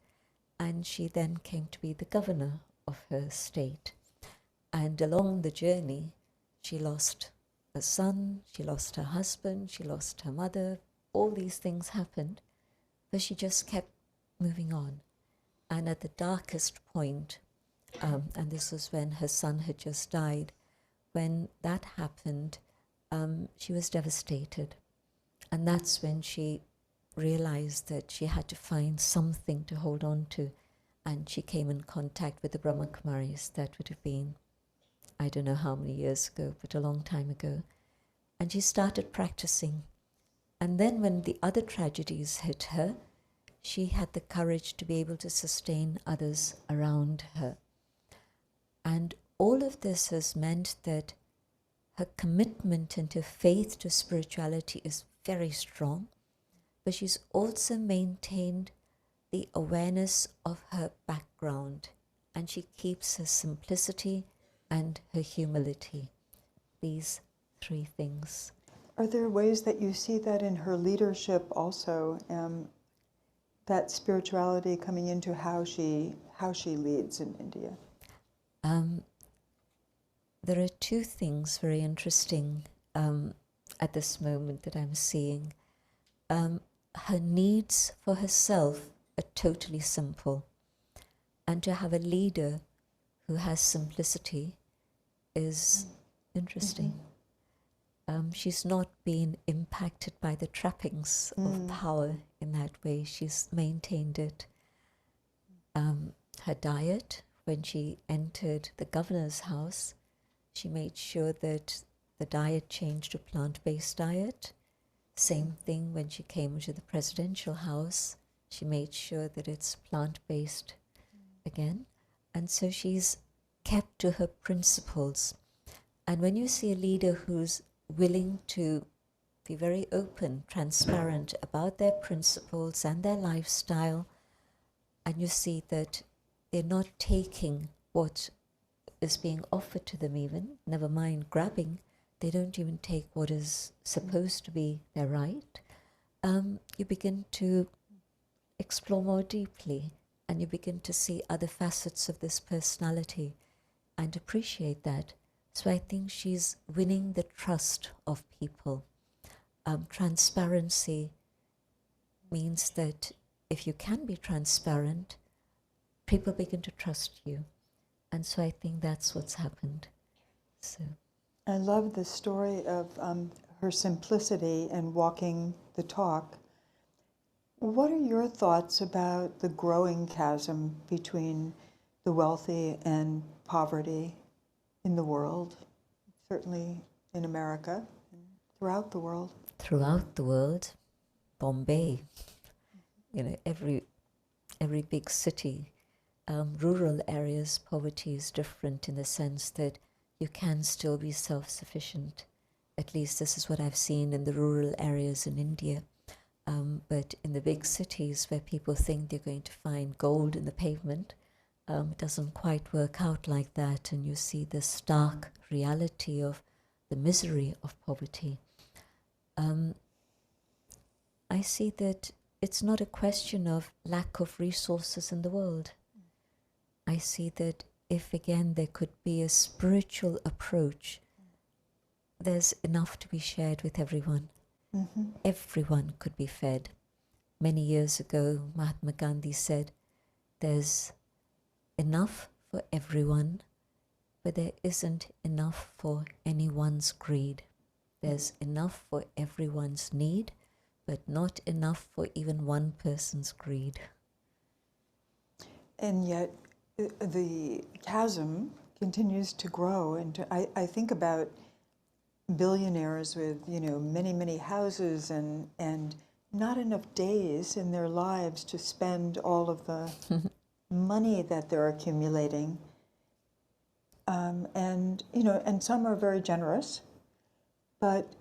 And she then came to be the governor of her state. And along the journey, she lost a son, she lost her husband, she lost her mother. All these things happened, but she just kept moving on. And at the darkest point, and this was when her son had just died, when that happened, she was devastated. And that's when she realized that she had to find something to hold on to. And she came in contact with the Brahma Kumaris. That would have been, I don't know how many years ago, but a long time ago. And she started practicing. And then when the other tragedies hit her, she had the courage to be able to sustain others around her. And all of this has meant that her commitment and her faith to spirituality is very strong, but she's also maintained the awareness of her background, and she keeps her simplicity and her humility. These 3 things. Are there ways that you see that in her leadership also, that spirituality coming into how she leads in India? There are 2 things very interesting at this moment that I'm seeing. Her needs for herself are totally simple. And to have a leader who has simplicity is interesting. She's not been impacted by the trappings of power in that way. She's maintained it. Her diet, when she entered the governor's house, she made sure that the diet changed to plant-based diet. Same thing when she came to the presidential house, she made sure that it's plant-based again. And so she's kept to her principles. And when you see a leader who's willing to be very open, transparent about their principles and their lifestyle, and you see that they're not taking what is being offered to them even, never mind grabbing, they don't even take what is supposed to be their right, you begin to explore more deeply, and you begin to see other facets of this personality and appreciate that. So I think she's winning the trust of people. Transparency means that if you can be transparent, people begin to trust you. And so I think that's what's happened. So I love the story of her simplicity and walking the talk. What are your thoughts about the growing chasm between the wealthy and poverty in the world, certainly in America, and throughout the world? Throughout the world, Bombay, every big city, rural areas, poverty is different in the sense that you can still be self-sufficient. At least this is what I've seen in the rural areas in India. But in the big cities where people think they're going to find gold in the pavement, it doesn't quite work out like that, and you see the stark reality of the misery of poverty. I see that it's not a question of lack of resources in the world. I see that if, again, there could be a spiritual approach, there's enough to be shared with everyone. Everyone could be fed. Many years ago, Mahatma Gandhi said, there's enough for everyone, but there isn't enough for anyone's greed. There's enough for everyone's need, but not enough for even one person's greed. And yet the chasm continues to grow. And I think about billionaires with, many, many houses and not enough days in their lives to spend all of the money that they're accumulating. And some are very generous, but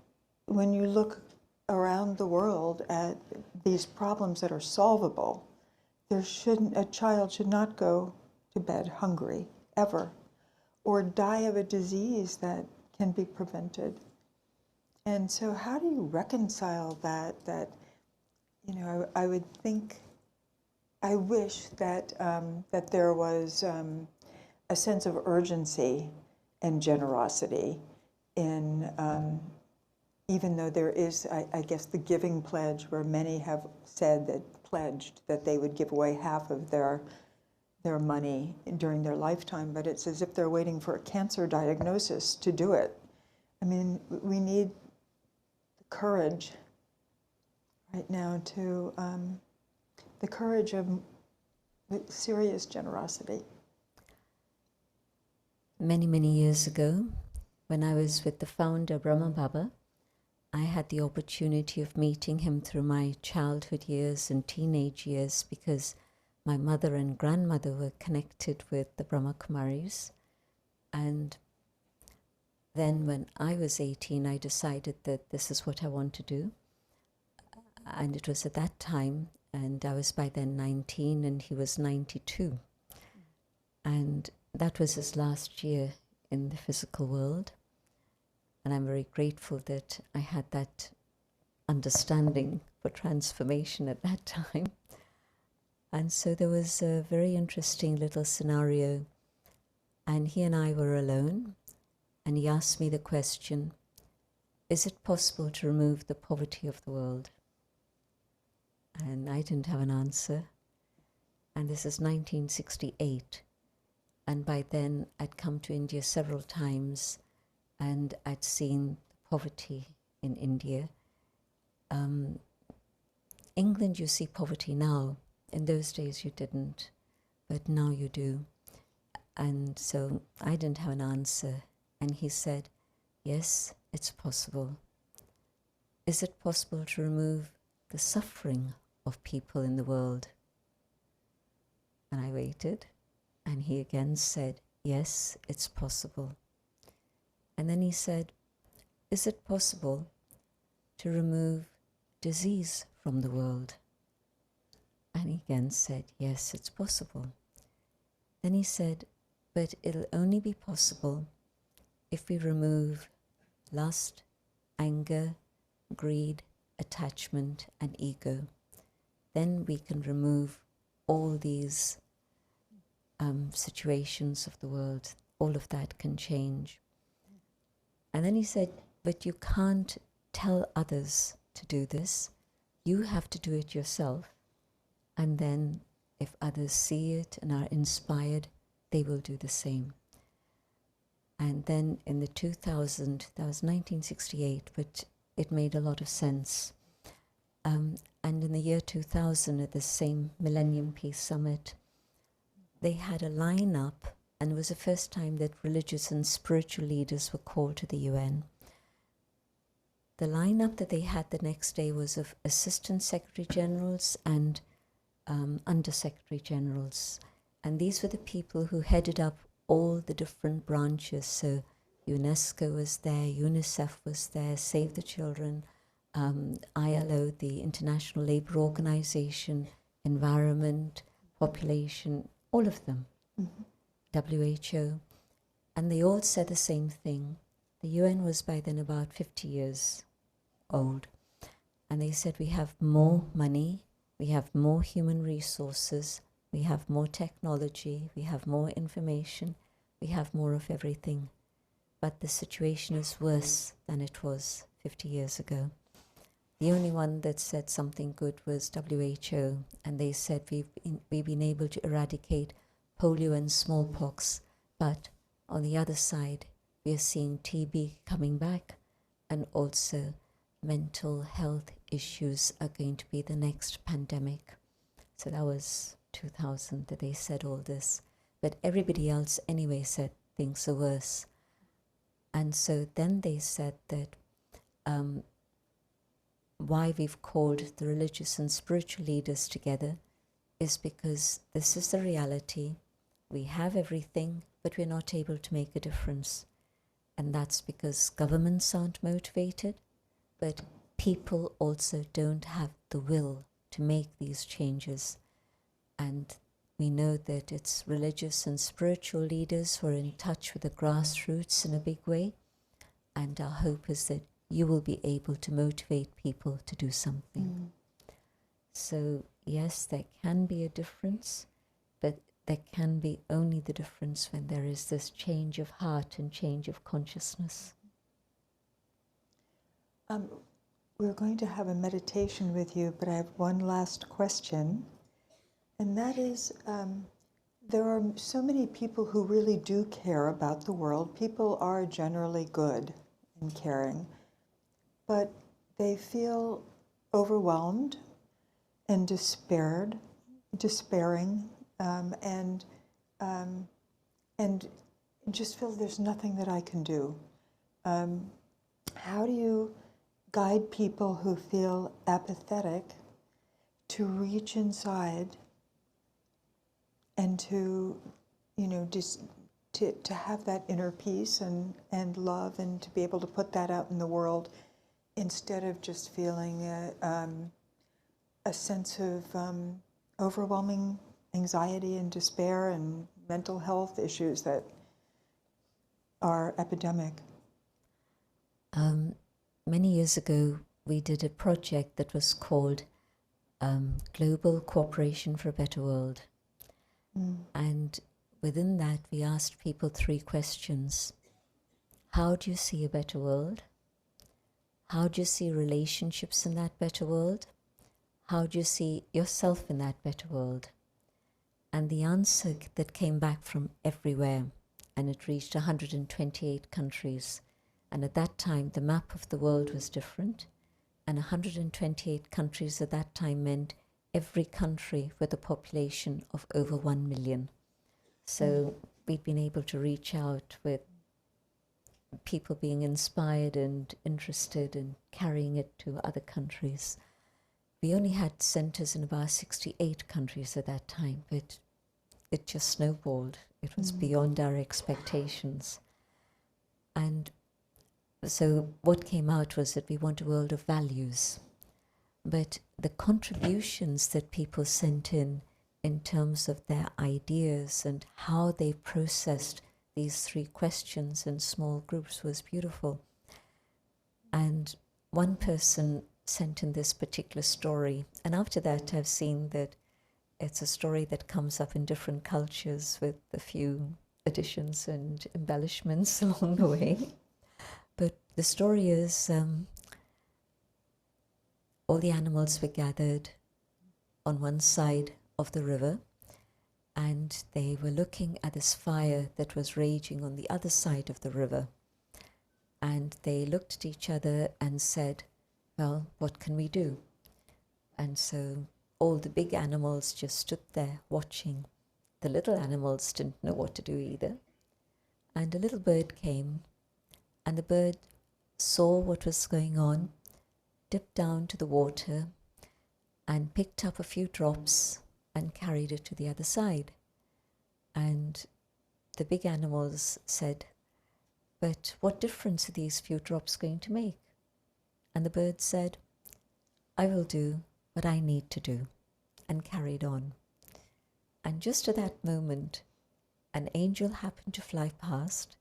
when you look around the world at these problems that are solvable, a child should not go to bed hungry, ever, or die of a disease that can be prevented. And so how do you reconcile that I would think, I wish that that there was a sense of urgency and generosity in, even though there is, I guess, the giving pledge, where many have pledged that they would give away half of their money during their lifetime, but it's as if they're waiting for a cancer diagnosis to do it. I mean, we need the courage right now to, the courage of serious generosity. Many, many years ago, when I was with the founder, Brahma Baba, I had the opportunity of meeting him through my childhood years and teenage years, because my mother and grandmother were connected with the Brahma Kumaris. And then when I was 18, I decided that this is what I want to do. And it was at that time, and I was by then 19 and he was 92. And that was his last year in the physical world. And I'm very grateful that I had that understanding for transformation at that time. And so there was a very interesting little scenario. And he and I were alone. And he asked me the question, is it possible to remove the poverty of the world? And I didn't have an answer. and this is 1968. And by then, I'd come to India several times, and I'd seen poverty in India. England, you see poverty now. In those days, you didn't, but now you do. And so I didn't have an answer. And he said, yes, it's possible. Is it possible to remove the suffering of people in the world? And I waited, and he again said, yes, it's possible. And then he said, is it possible to remove disease from the world? And he again said, yes, it's possible. Then he said, but it'll only be possible if we remove lust, anger, greed, attachment, and ego. Then we can remove all these situations of the world. All of that can change. And then he said, but you can't tell others to do this. You have to do it yourself. And then if others see it and are inspired, they will do the same. And then in the 2000, that was 1968, but it made a lot of sense. And in the year 2000, at the same Millennium Peace Summit, they had a lineup, and it was the first time that religious and spiritual leaders were called to the UN. The lineup that they had the next day was of Assistant Secretary Generals and Under Secretary Generals. And these were the people who headed up all the different branches. So UNESCO was there, UNICEF was there, Save the Children, ILO, the International Labour Organization, Environment, Population, all of them, WHO. And they all said the same thing. The UN was by then about 50 years old. And they said, we have more money, we have more human resources, we have more technology, we have more information, we have more of everything. But the situation is worse than it was 50 years ago. The only one that said something good was WHO, and they said we've been able to eradicate polio and smallpox, but on the other side, we are seeing TB coming back, and also mental health issues are going to be the next pandemic. So that was 2000 that they said all this. But everybody else anyway said things are worse. And so then they said that why we've called the religious and spiritual leaders together is because this is the reality. We have everything, but we're not able to make a difference. And that's because governments aren't motivated, but people also don't have the will to make these changes. And we know that it's religious and spiritual leaders who are in touch with the grassroots in a big way. And our hope is that you will be able to motivate people to do something. So yes, there can be a difference, but there can be only the difference when there is this change of heart and change of consciousness. We're going to have a meditation with you, but I have one last question. And that is, there are so many people who really do care about the world. People are generally good and caring, but they feel overwhelmed and despairing, and just feel there's nothing that I can do. How do you guide people who feel apathetic to reach inside and to, just to have that inner peace and love, and to be able to put that out in the world instead of just feeling a sense of overwhelming anxiety and despair and mental health issues that are epidemic? Many years ago, we did a project that was called Global Cooperation for a Better World. And within that, we asked people 3 questions. How do you see a better world? How do you see relationships in that better world? How do you see yourself in that better world? And the answer that came back from everywhere, and it reached 128 countries. And at that time, the map of the world was different. And 128 countries at that time meant every country with a population of over 1 million. So we've been able to reach out with people being inspired and interested in carrying it to other countries. We only had centers in about 68 countries at that time, but it just snowballed. It was beyond our expectations. And so what came out was that we want a world of values. But the contributions that people sent in terms of their ideas and how they processed these 3 questions in small groups was beautiful. And one person sent in this particular story, and after that I've seen that it's a story that comes up in different cultures with a few additions and embellishments along the way. But the story is all the animals were gathered on one side of the river, and they were looking at this fire that was raging on the other side of the river. And they looked at each other and said, well, what can we do? And so all the big animals just stood there watching. The little animals didn't know what to do either. And a little bird came, and the bird saw what was going on, dipped down to the water, and picked up a few drops and carried it to the other side. And the big animals said, but what difference are these few drops going to make? And the bird said, I will do what I need to do, and carried on. And just at that moment, an angel happened to fly past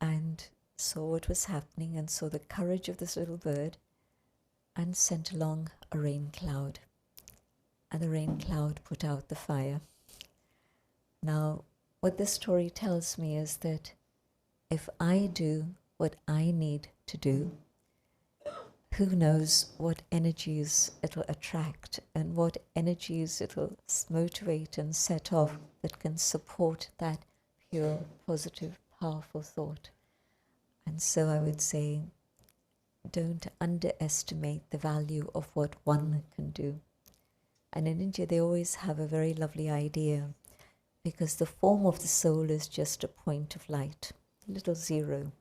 and saw what was happening and saw the courage of this little bird and sent along a rain cloud. And the rain cloud put out the fire. Now, what this story tells me is that if I do what I need to do, who knows what energies it'll attract and what energies it'll motivate and set off that can support that pure, positive, powerful thought. And so I would say, don't underestimate the value of what one can do. And in India, they always have a very lovely idea, because the form of the soul is just a point of light, a little zero.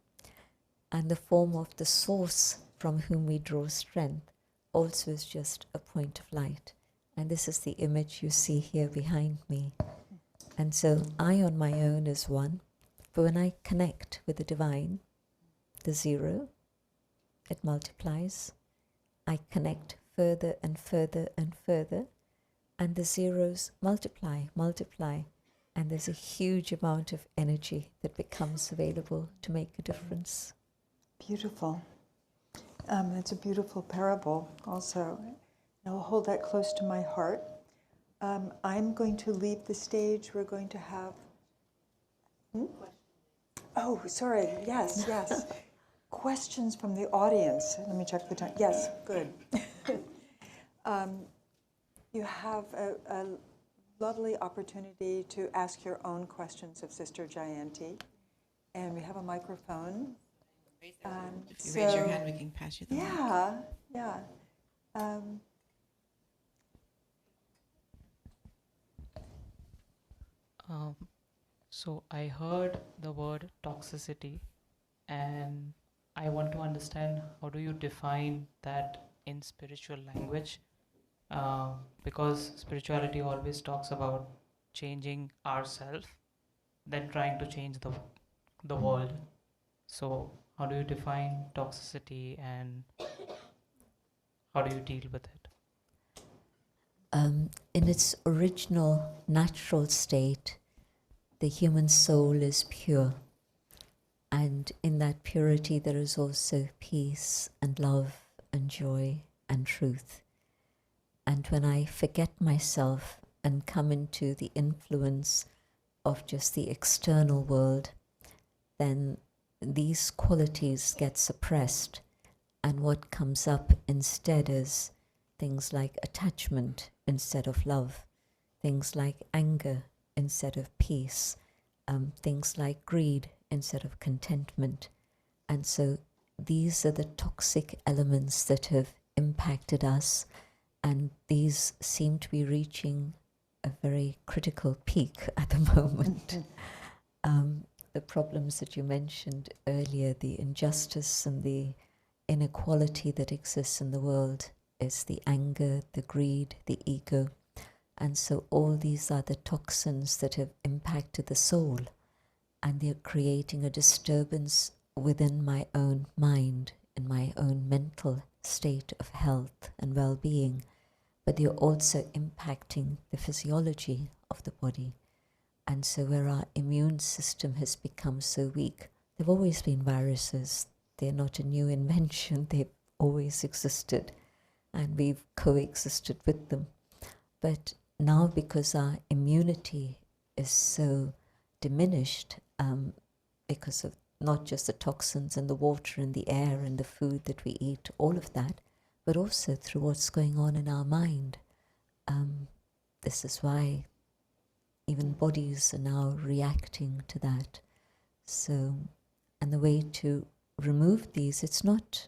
And the form of the source from whom we draw strength also is just a point of light. And this is the image you see here behind me. And so I on my own is one, but when I connect with the divine, the zero, it multiplies. I connect further and further and further, and the zeros multiply, and there's a huge amount of energy that becomes available to make a difference. Beautiful. It's a beautiful parable also. I'll hold that close to my heart. I'm going to leave the stage. We're going to have... Oh, sorry. Yes. Questions from the audience. Let me check the time. Yes, good. You have a lovely opportunity to ask your own questions of Sister Jayanti. And we have a microphone. If you raise your hand, we can pass you the mic. Yeah. So I heard the word toxicity, and I want to understand how do you define that in spiritual language, because spirituality always talks about changing ourselves than trying to change the world. So how do you define toxicity and how do you deal with it? In its original natural state, the human soul is pure. And in that purity, there is also peace and love and joy and truth. And when I forget myself and come into the influence of just the external world, then these qualities get suppressed. And what comes up instead is things like attachment instead of love. things like anger instead of peace, things like greed instead of contentment. And so these are the toxic elements that have impacted us, and these seem to be reaching a very critical peak at the moment. The problems that you mentioned earlier, the injustice and the inequality that exists in the world, is the anger, the greed, the ego. And so all these are the toxins that have impacted the soul, and they're creating a disturbance within my own mind, in my own mental state of health and well-being. But they're also impacting the physiology of the body. And so where our immune system has become so weak, there have always been viruses. They're not a new invention. They've always existed, and we've coexisted with them. But now, because our immunity is so diminished, because of not just the toxins in the water and the air and the food that we eat, all of that, but also through what's going on in our mind. This is why even bodies are now reacting to that. So, and the way to remove these, it's not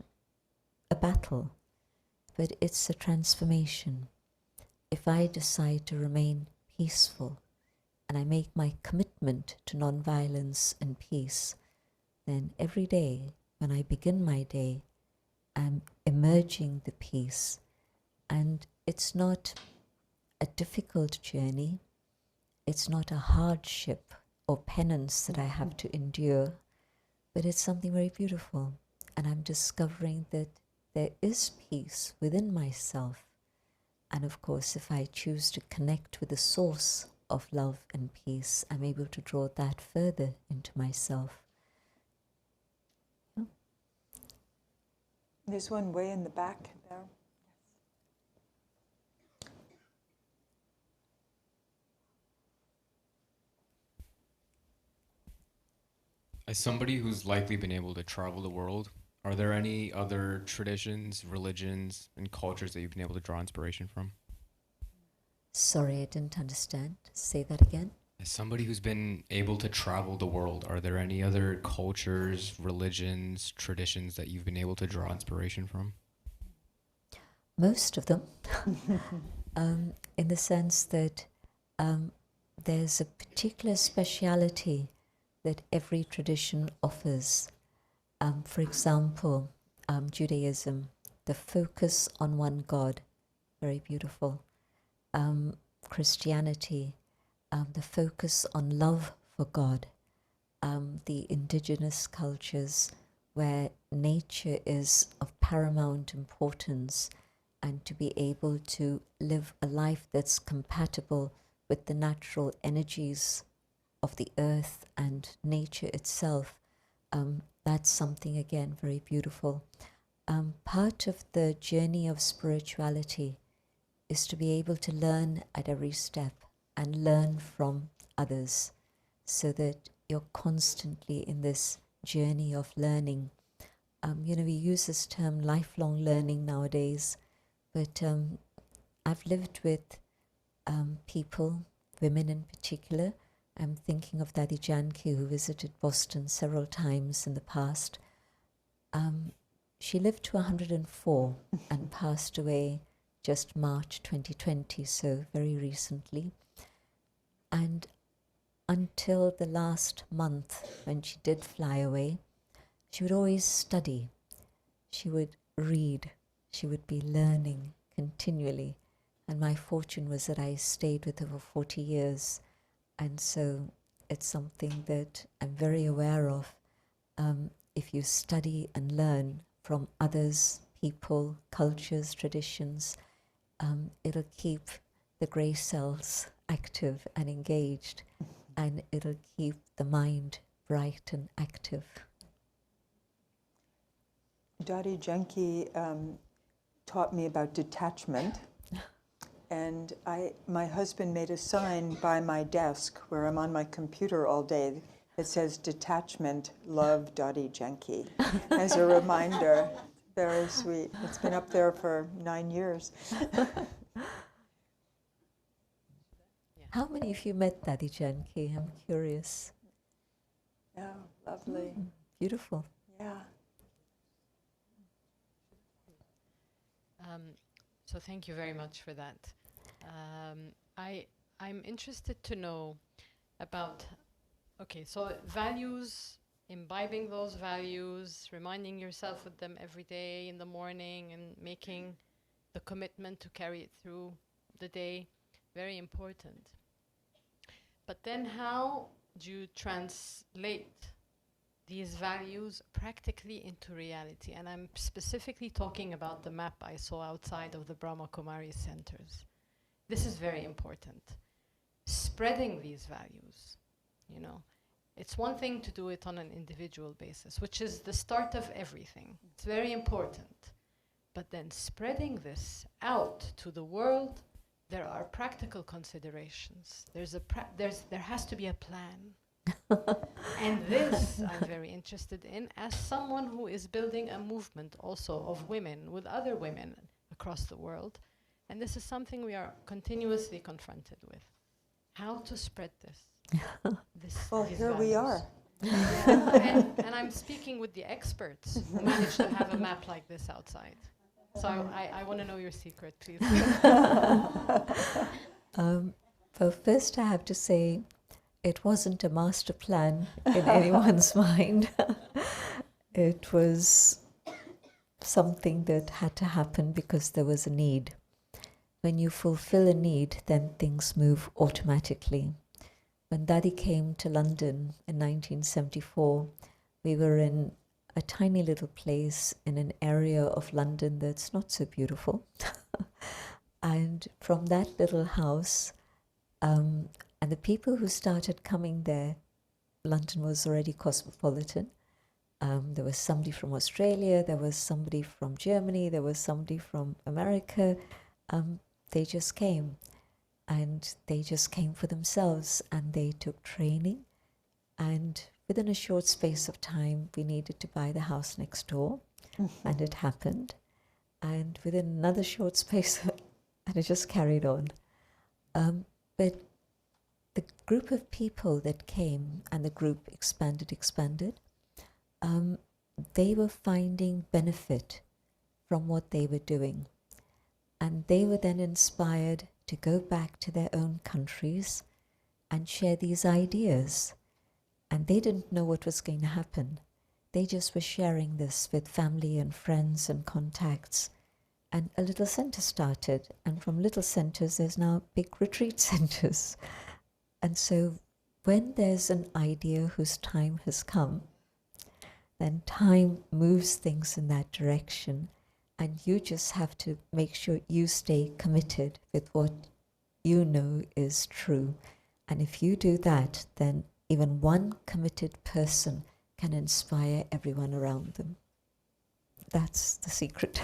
a battle, but it's a transformation. If I decide to remain peaceful and I make my commitment to non-violence and peace, then every day when I begin my day, I'm emerging the peace. And it's not a difficult journey. It's not a hardship or penance that I have to endure, but it's something very beautiful. And I'm discovering that there is peace within myself. And of course, if I choose to connect with the source of love and peace, I'm able to draw that further into myself. There's one way in the back there. As somebody who's likely been able to travel the world, are there any other traditions, religions, and cultures that you've been able to draw inspiration from? Sorry, I didn't understand. Say that again. As somebody who's been able to travel the world, are there any other cultures, religions, traditions that you've been able to draw inspiration from? Most of them, in the sense that there's a particular speciality that every tradition offers. For example, Judaism, the focus on one God, very beautiful. Christianity, the focus on love for God. The indigenous cultures where nature is of paramount importance, and to be able to live a life that's compatible with the natural energies of the earth and nature itself. That's something, again, very beautiful. Part of the journey of spirituality is to be able to learn at every step and learn from others, so that you're constantly in this journey of learning. We use this term lifelong learning nowadays, but I've lived with people, women in particular. I'm thinking of Dadi Janki, who visited Boston several times in the past. She lived to 104 and passed away just March 2020, so very recently. And until the last month, when she did fly away, she would always study. She would read. She would be learning continually. And my fortune was that I stayed with her for 40 years. And so it's something that I'm very aware of. If you study and learn from others, people, cultures, traditions, it'll keep the grey cells active and engaged, and it'll keep the mind bright and active. Dadi Janki taught me about detachment. And my husband made a sign by my desk where I'm on my computer all day that says detachment, love, Dadi Janki, as a reminder. Very sweet. It's been up there for 9 years. How many of you met Daddy Janki? I'm curious. Yeah, lovely. Beautiful. Yeah. So thank you very much for that. I'm interested to know about, okay, so values, imbibing those values, reminding yourself of them every day in the morning and making the commitment to carry it through the day, very important. But then how do you translate these values practically into reality? And I'm specifically talking about the map I saw outside of the Brahma Kumari centers. This is very important. Spreading these values, you know. It's one thing to do it on an individual basis, which is the start of everything. It's very important. But then spreading this out to the world, there are practical considerations. There has to be a plan. And this I'm very interested in as someone who is building a movement also of women with other women across the world. And this is something we are continuously confronted with. How to spread this? Well, these here we values. are. And I'm speaking with the experts who managed to have a map like this outside. So I want to know your secret, please. Well, first I have to say, it wasn't a master plan in anyone's mind. It was something that had to happen because there was a need. When you fulfill a need, then things move automatically. When Daddy came to London in 1974, we were in a tiny little place in an area of London that's not so beautiful. And from that little house, and the people who started coming there, London was already cosmopolitan. There was somebody from Australia, there was somebody from Germany, there was somebody from America. They just came, and they just came for themselves, and they took training. And within a short space of time, we needed to buy the house next door, and it happened. And within another short space, and it just carried on. But the group of people that came, and the group expanded, they were finding benefit from what they were doing. And they were then inspired to go back to their own countries and share these ideas. And they didn't know what was going to happen. They just were sharing this with family and friends and contacts. And a little center started. And from little centers, there's now big retreat centers. And so when there's an idea whose time has come, then time moves things in that direction. And you just have to make sure you stay committed with what you know is true. And if you do that, then even one committed person can inspire everyone around them. That's the secret.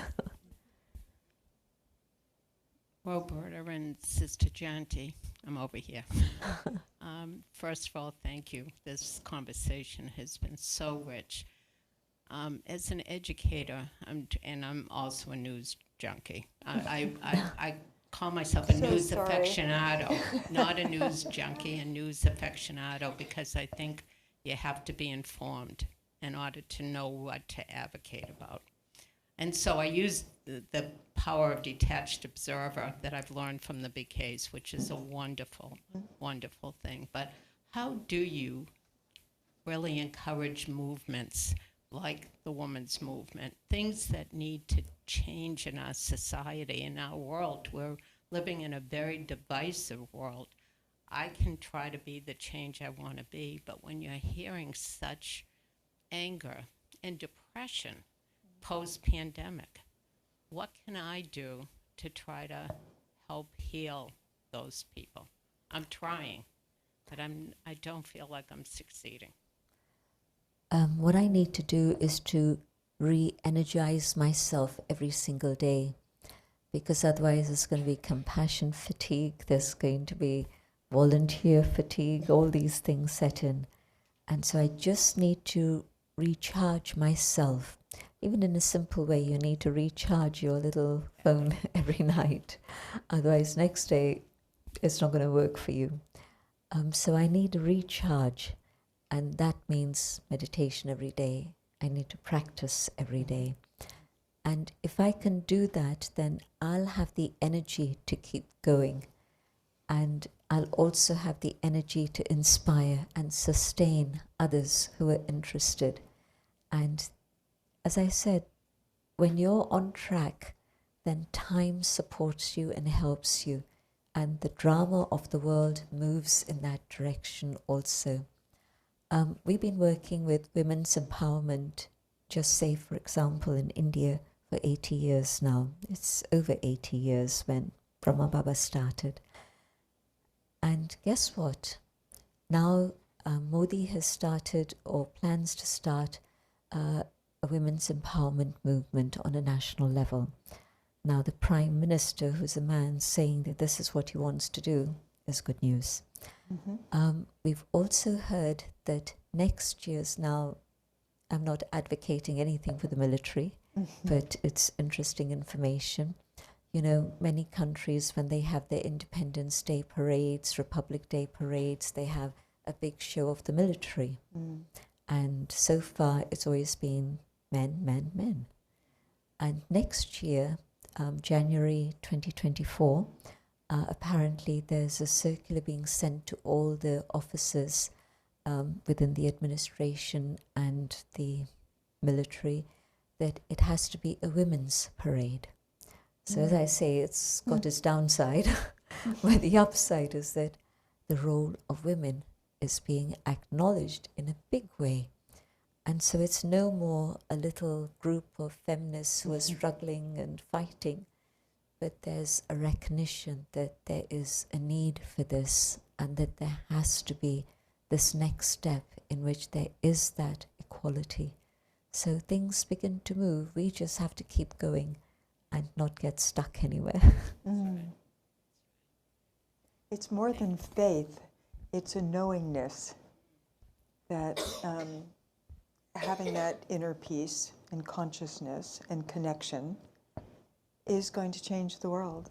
Roberta and Sister Jayanti, I'm over here. First of all, thank you. This conversation has been so rich. As an educator, and I'm also a news junkie. I call myself a So news sorry. aficionado, not a news junkie, a news aficionado, because I think you have to be informed in order to know what to advocate about. And so I use the power of detached observer that I've learned from the BKs, which is a wonderful, wonderful thing. But how do you really encourage movements like the women's movement, things that need to change in our society, in our world? We're living in a very divisive world. I can try to be the change I want to be, but when you're hearing such anger and depression post-pandemic, what can I do to try to help heal those people? I'm trying, but I don't feel like I'm succeeding. What I need to do is to re-energize myself every single day, because otherwise there's going to be compassion fatigue, there's going to be volunteer fatigue, all these things set in. And so I just need to recharge myself. Even in a simple way, you need to recharge your little phone every night. Otherwise, next day, it's not going to work for you. So I need a recharge, and that means meditation every day. I need to practice every day. And if I can do that, then I'll have the energy to keep going. And I'll also have the energy to inspire and sustain others who are interested. And as I said, when you're on track, then time supports you and helps you. And the drama of the world moves in that direction also. We've been working with women's empowerment, just say, for example, in India for 80 years now. It's over 80 years when Brahma Baba started. And guess what? Now Modi has started or plans to start a women's empowerment movement on a national level. Now the Prime Minister, who's a man, saying that this is what he wants to do is good news. We've also heard that next year's now, I'm not advocating anything for the military, but it's interesting information. You know, many countries, when they have their Independence Day parades, Republic Day parades, they have a big show of the military. And so far, it's always been men, men, men. And next year, January 2024, apparently there's a circular being sent to all the officers within the administration and the military that it has to be a women's parade. So as I say, it's got its downside, but the upside is that the role of women is being acknowledged in a big way. And so it's no more a little group of feminists who are struggling and fighting, but there's a recognition that there is a need for this and that there has to be this next step in which there is that equality. So things begin to move. We just have to keep going and not get stuck anywhere. It's more than faith. It's a knowingness that having that inner peace and consciousness and connection is going to change the world.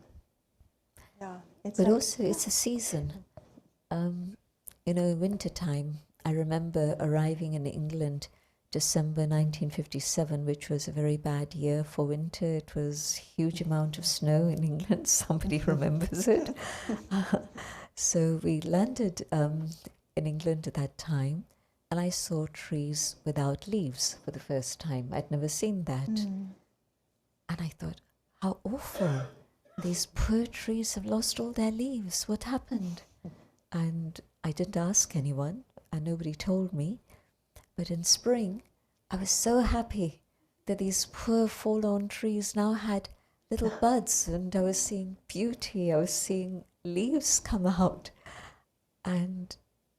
Yeah, But also it's a season. You know, wintertime, I remember arriving in England December 1957, which was a very bad year for winter. It was a huge amount of snow in England. Somebody remembers it. So we landed in England at that time, and I saw trees without leaves for the first time. I'd never seen that. And I thought, how awful. These poor trees have lost all their leaves. What happened? And I didn't ask anyone, and nobody told me. But in spring, I was so happy that these poor forlorn trees now had little buds, and I was seeing beauty. I was seeing leaves come out. And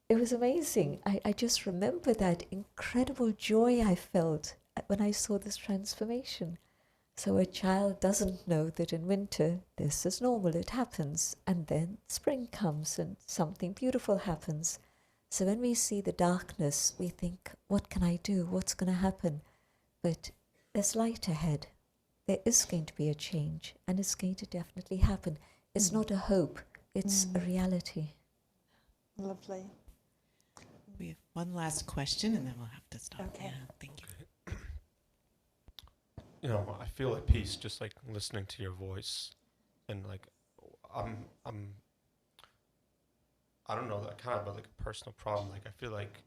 it was amazing. I just remember that incredible joy I felt when I saw this transformation. So a child doesn't know that in winter, this is normal, it happens. And then spring comes and something beautiful happens. So when we see the darkness, we think, what can I do? What's going to happen? But there's light ahead. There is going to be a change, and it's going to definitely happen. It's not a hope, it's a reality. Lovely. We have one last question, and then we'll have to stop. Okay. Yeah, thank you. You know, I feel at peace just like listening to your voice, and like I don't know, like kind of like a personal problem. Like I feel like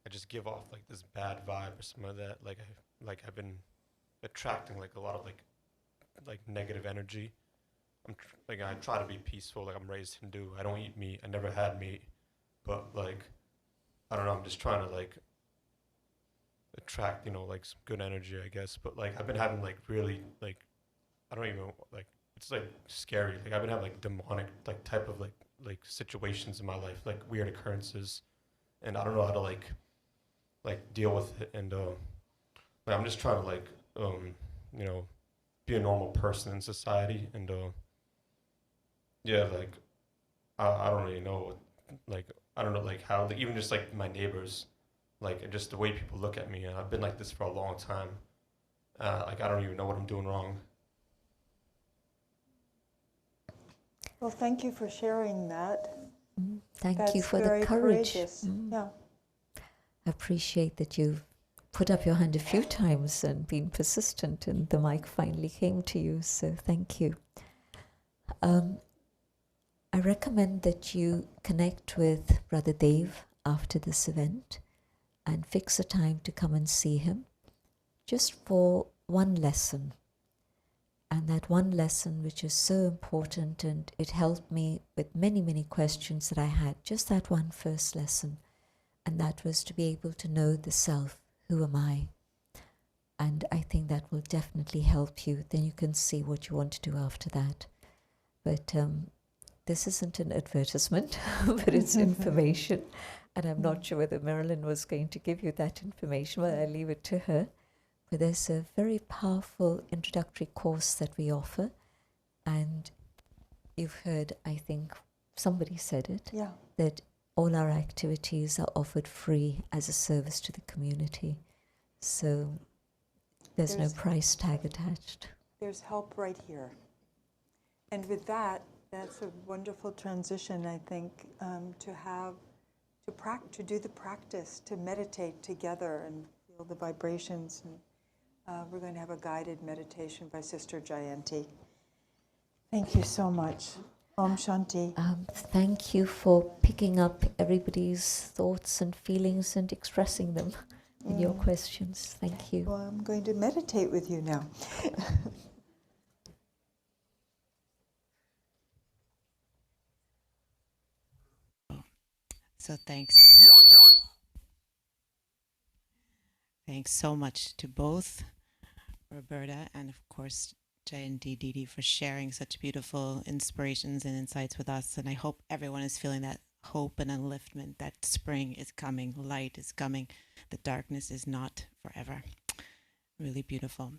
I just give off like this bad vibe or something like that. Like I've been attracting like a lot of like negative energy. Like I try to be peaceful. Like I'm raised Hindu. I don't eat meat. I never had meat, but like I don't know. I'm just trying to like attract, you know, like some good energy, I guess. But like I've been having like really like I don't even like it's like scary. Like I've been having like demonic like type of like situations in my life, like weird occurrences, and I don't know how to like deal with it. And like I'm just trying to like you know, be a normal person in society. And yeah, like I don't really know, like I don't know like how like, even just like my neighbors, like just the way people look at me. And I've been like this for a long time. Like I don't even know what I'm doing wrong. Well, thank you for sharing that. Thank you That's for the very courage. courageous. Yeah. I appreciate that you've put up your hand a few times and been persistent, and the mic finally came to you, so thank you. I recommend that you connect with Brother Dave after this event and fix a time to come and see him just for one lesson. And that one lesson, which is so important, and it helped me with many, many questions that I had, just that one first lesson. And that was to be able to know the self. Who am I? And I think that will definitely help you. Then you can see what you want to do after that. But this isn't an advertisement, but it's information. And I'm not sure whether Marilyn was going to give you that information, but I'll leave it to her. But there's a very powerful introductory course that we offer. And you've heard, I think, somebody said it, that all our activities are offered free as a service to the community. So there's no price tag attached. There's help right here. And with that, that's a wonderful transition, I think, to do the practice, to meditate together and feel the vibrations. And we're going to have a guided meditation by Sister Jayanti. Thank you so much. Om Shanti. Thank you for picking up everybody's thoughts and feelings and expressing them in your questions. Thank you. Well, I'm going to meditate with you now. So thanks. Thanks so much to both Roberta and, of course, Jayanti Didi for sharing such beautiful inspirations and insights with us. And I hope everyone is feeling that hope and upliftment, that spring is coming, light is coming, the darkness is not forever. Really beautiful.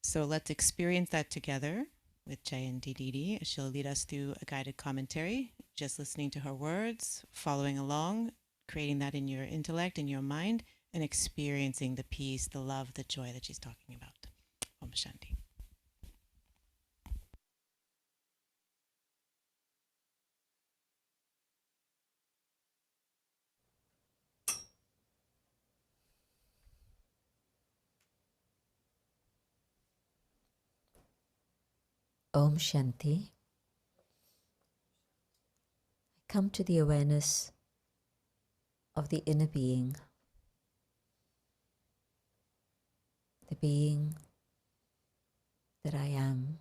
So let's experience that together with Jayanti Didi. She'll lead us through a guided commentary, just listening to her words, following along, creating that in your intellect, in your mind, and experiencing the peace, the love, the joy that she's talking about. Om Shanti. Om Shanti. Come to the awareness of the inner being, the being that I am,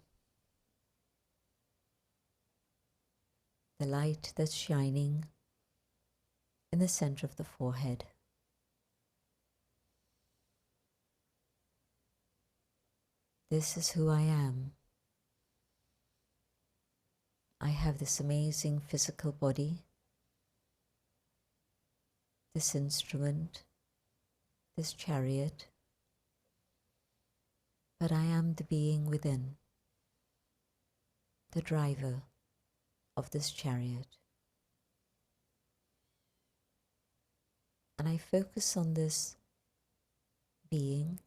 the light that's shining in the center of the forehead. This is who I am. I have this amazing physical body, this instrument, this chariot, but I am the being within, the driver of this chariot. And I focus on this being,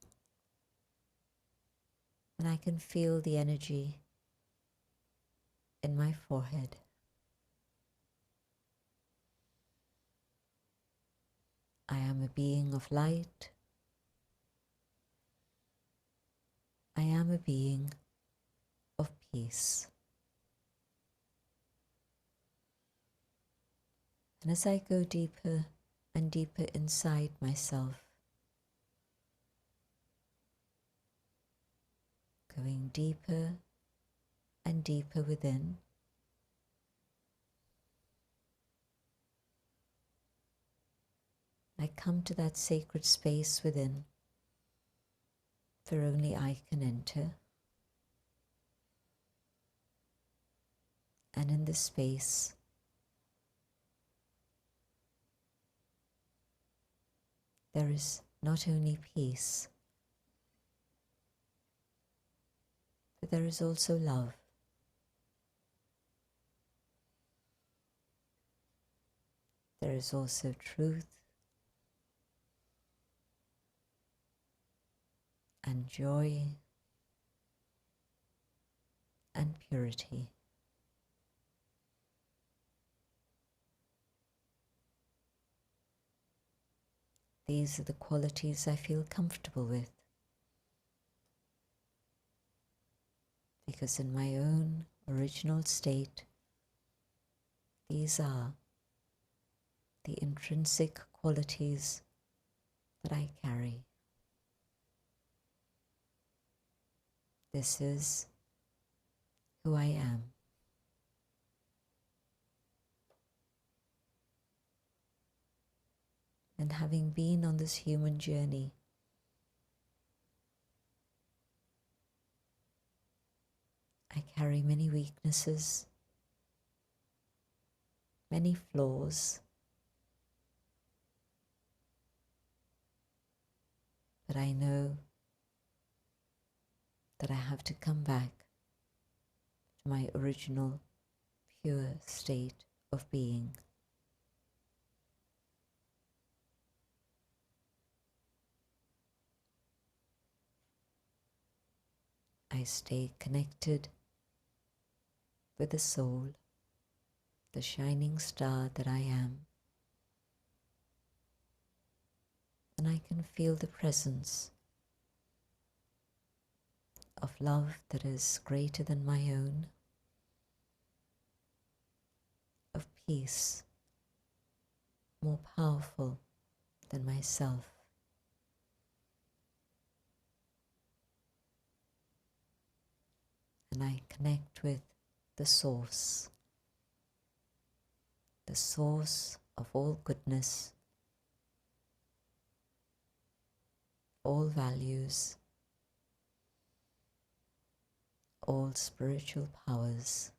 and I can feel the energy in my forehead. I am a being of light. I am a being of peace. And as I go deeper and deeper inside myself, going deeper and deeper within, I come to that sacred space within, where only I can enter. And in this space, there is not only peace, but there is also love. There is also truth and joy and purity. These are the qualities I feel comfortable with, because in my own original state, these are the intrinsic qualities that I carry. This is who I am. And having been on this human journey, I carry many weaknesses, many flaws, but I know that I have to come back to my original pure state of being. I stay connected with the soul, the shining star that I am, and I can feel the presence of love that is greater than my own, of peace more powerful than myself. And I connect with the source of all goodness, all values, all spiritual powers.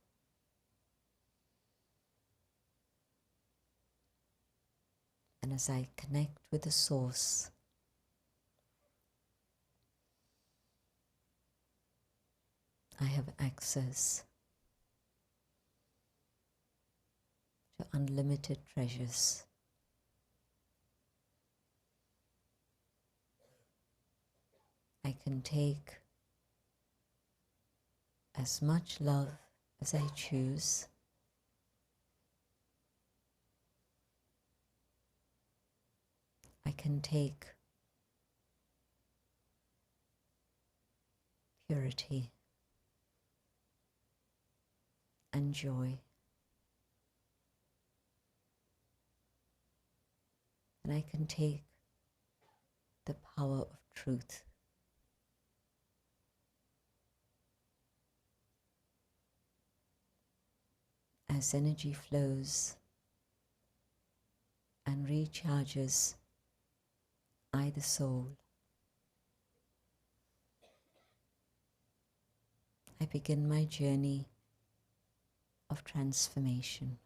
And as I connect with the source, I have access to unlimited treasures. I can take as much love as I choose. I can take purity and joy. And I can take the power of truth. As energy flows and recharges I, the soul, I begin my journey of transformation.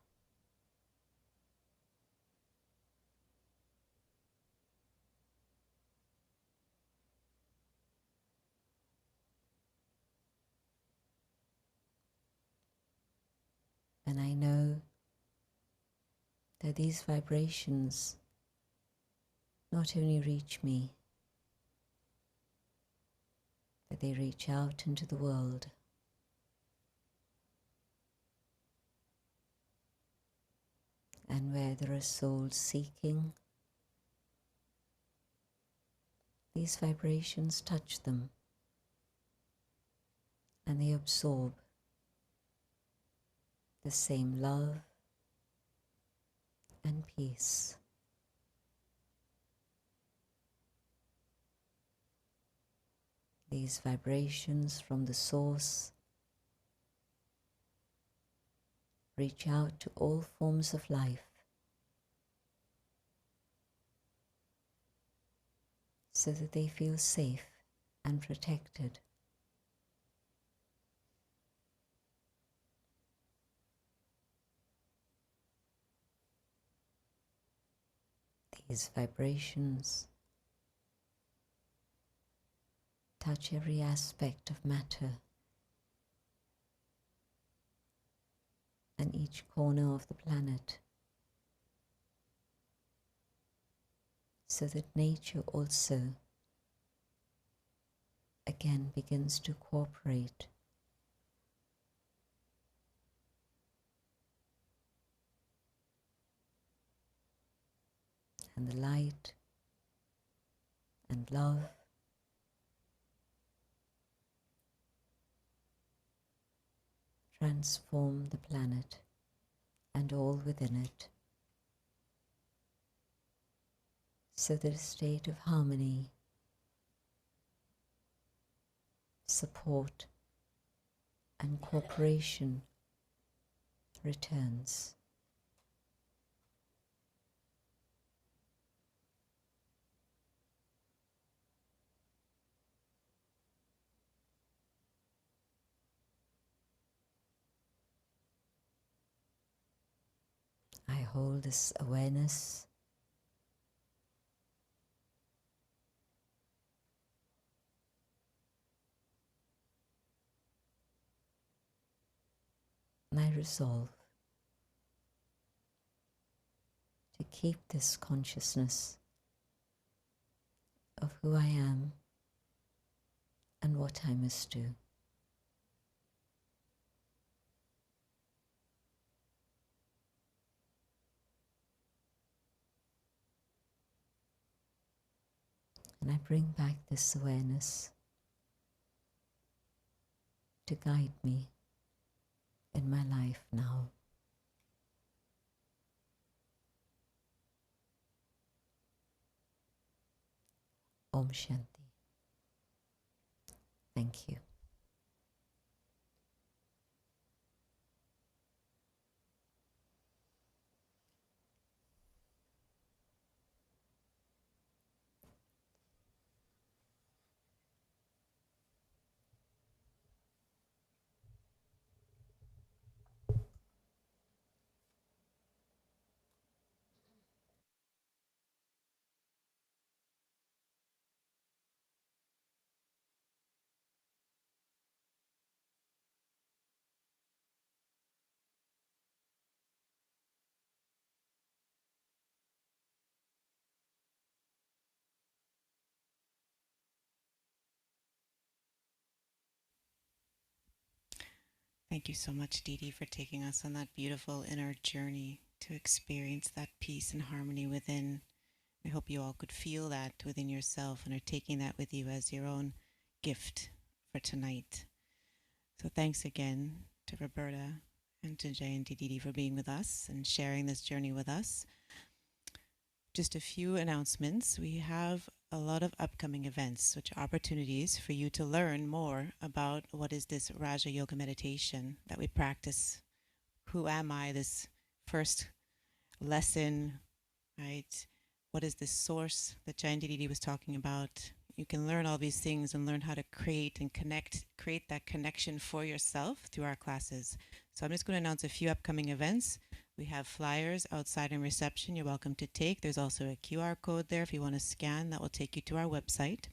And I know that these vibrations not only reach me, but they reach out into the world. And where there are souls seeking, these vibrations touch them and they absorb the same love and peace. These vibrations from the source reach out to all forms of life so that they feel safe and protected. These vibrations touch every aspect of matter and each corner of the planet, so that nature also again begins to cooperate. And the light and love. Transform the planet and all within it, so that a state of harmony, support, and cooperation returns. I hold this awareness and I resolve to keep this consciousness of who I am and what I must do. And I bring back this awareness to guide me in my life now. Om Shanti. Thank you. Thank you so much, Dee Dee, for taking us on that beautiful inner journey to experience that peace and harmony within. I hope you all could feel that within yourself and are taking that with you as your own gift for tonight. So thanks again to Roberta and to Jayanti Didi for being with us and sharing this journey with us. Just a few announcements. We have a lot of upcoming events, which are opportunities for you to learn more about what is this Raja Yoga meditation that we practice. Who am I? This first lesson, right? What is this source that Jayanti Didi was talking about? You can learn all these things and learn how to create and create that connection for yourself through our classes. So I'm just going to announce a few upcoming events. We have flyers outside in reception you're welcome to take. There's also a QR code there if you want to scan. That will take you to our website.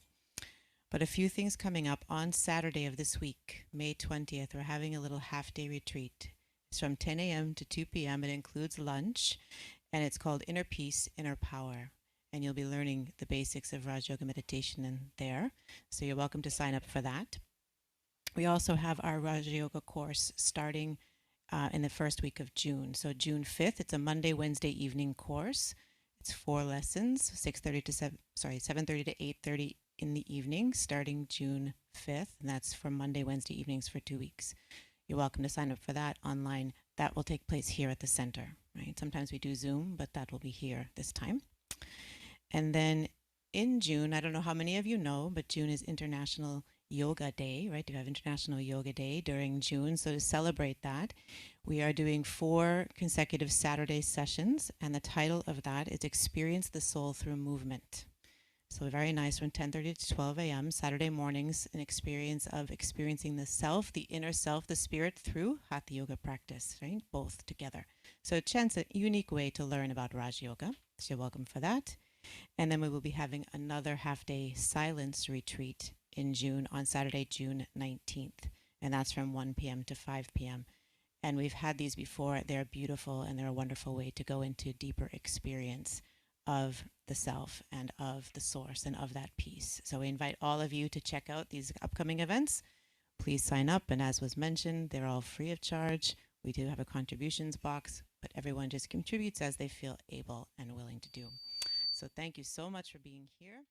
But a few things coming up on Saturday of this week, May 20th. We're having a little half-day retreat. It's from 10 a.m. to 2 p.m. It includes lunch, and it's called Inner Peace, Inner Power. And you'll be learning the basics of Raj Yoga meditation in there. So you're welcome to sign up for that. We also have our Raj Yoga course starting in the first week of June. So June 5th, it's a Monday, Wednesday evening course. It's 4 lessons, 7:30 to 8:30 in the evening, starting June 5th. And that's for Monday, Wednesday evenings for 2 weeks. You're welcome to sign up for that online. That will take place here at the center, right? Sometimes we do Zoom, but that will be here this time. And then in June, I don't know how many of you know, but June is International Yoga Day, right? We have International Yoga Day during June. So to celebrate that, we are doing 4 consecutive Saturday sessions. And the title of that is Experience the Soul Through Movement. So very nice, from 10:30 to 12 a.m. Saturday mornings, an experience of experiencing the self, the inner self, the spirit through Hatha Yoga practice, right? Both together. So a unique way to learn about Raj Yoga. So you're welcome for that. And then we will be having another half-day silence retreat in June on Saturday, June 19th. And that's from 1 p.m. to 5 p.m. And we've had these before. They're beautiful and they're a wonderful way to go into deeper experience of the self and of the source and of that peace. So we invite all of you to check out these upcoming events. Please sign up. And as was mentioned, they're all free of charge. We do have a contributions box, but everyone just contributes as they feel able and willing to do. So thank you so much for being here.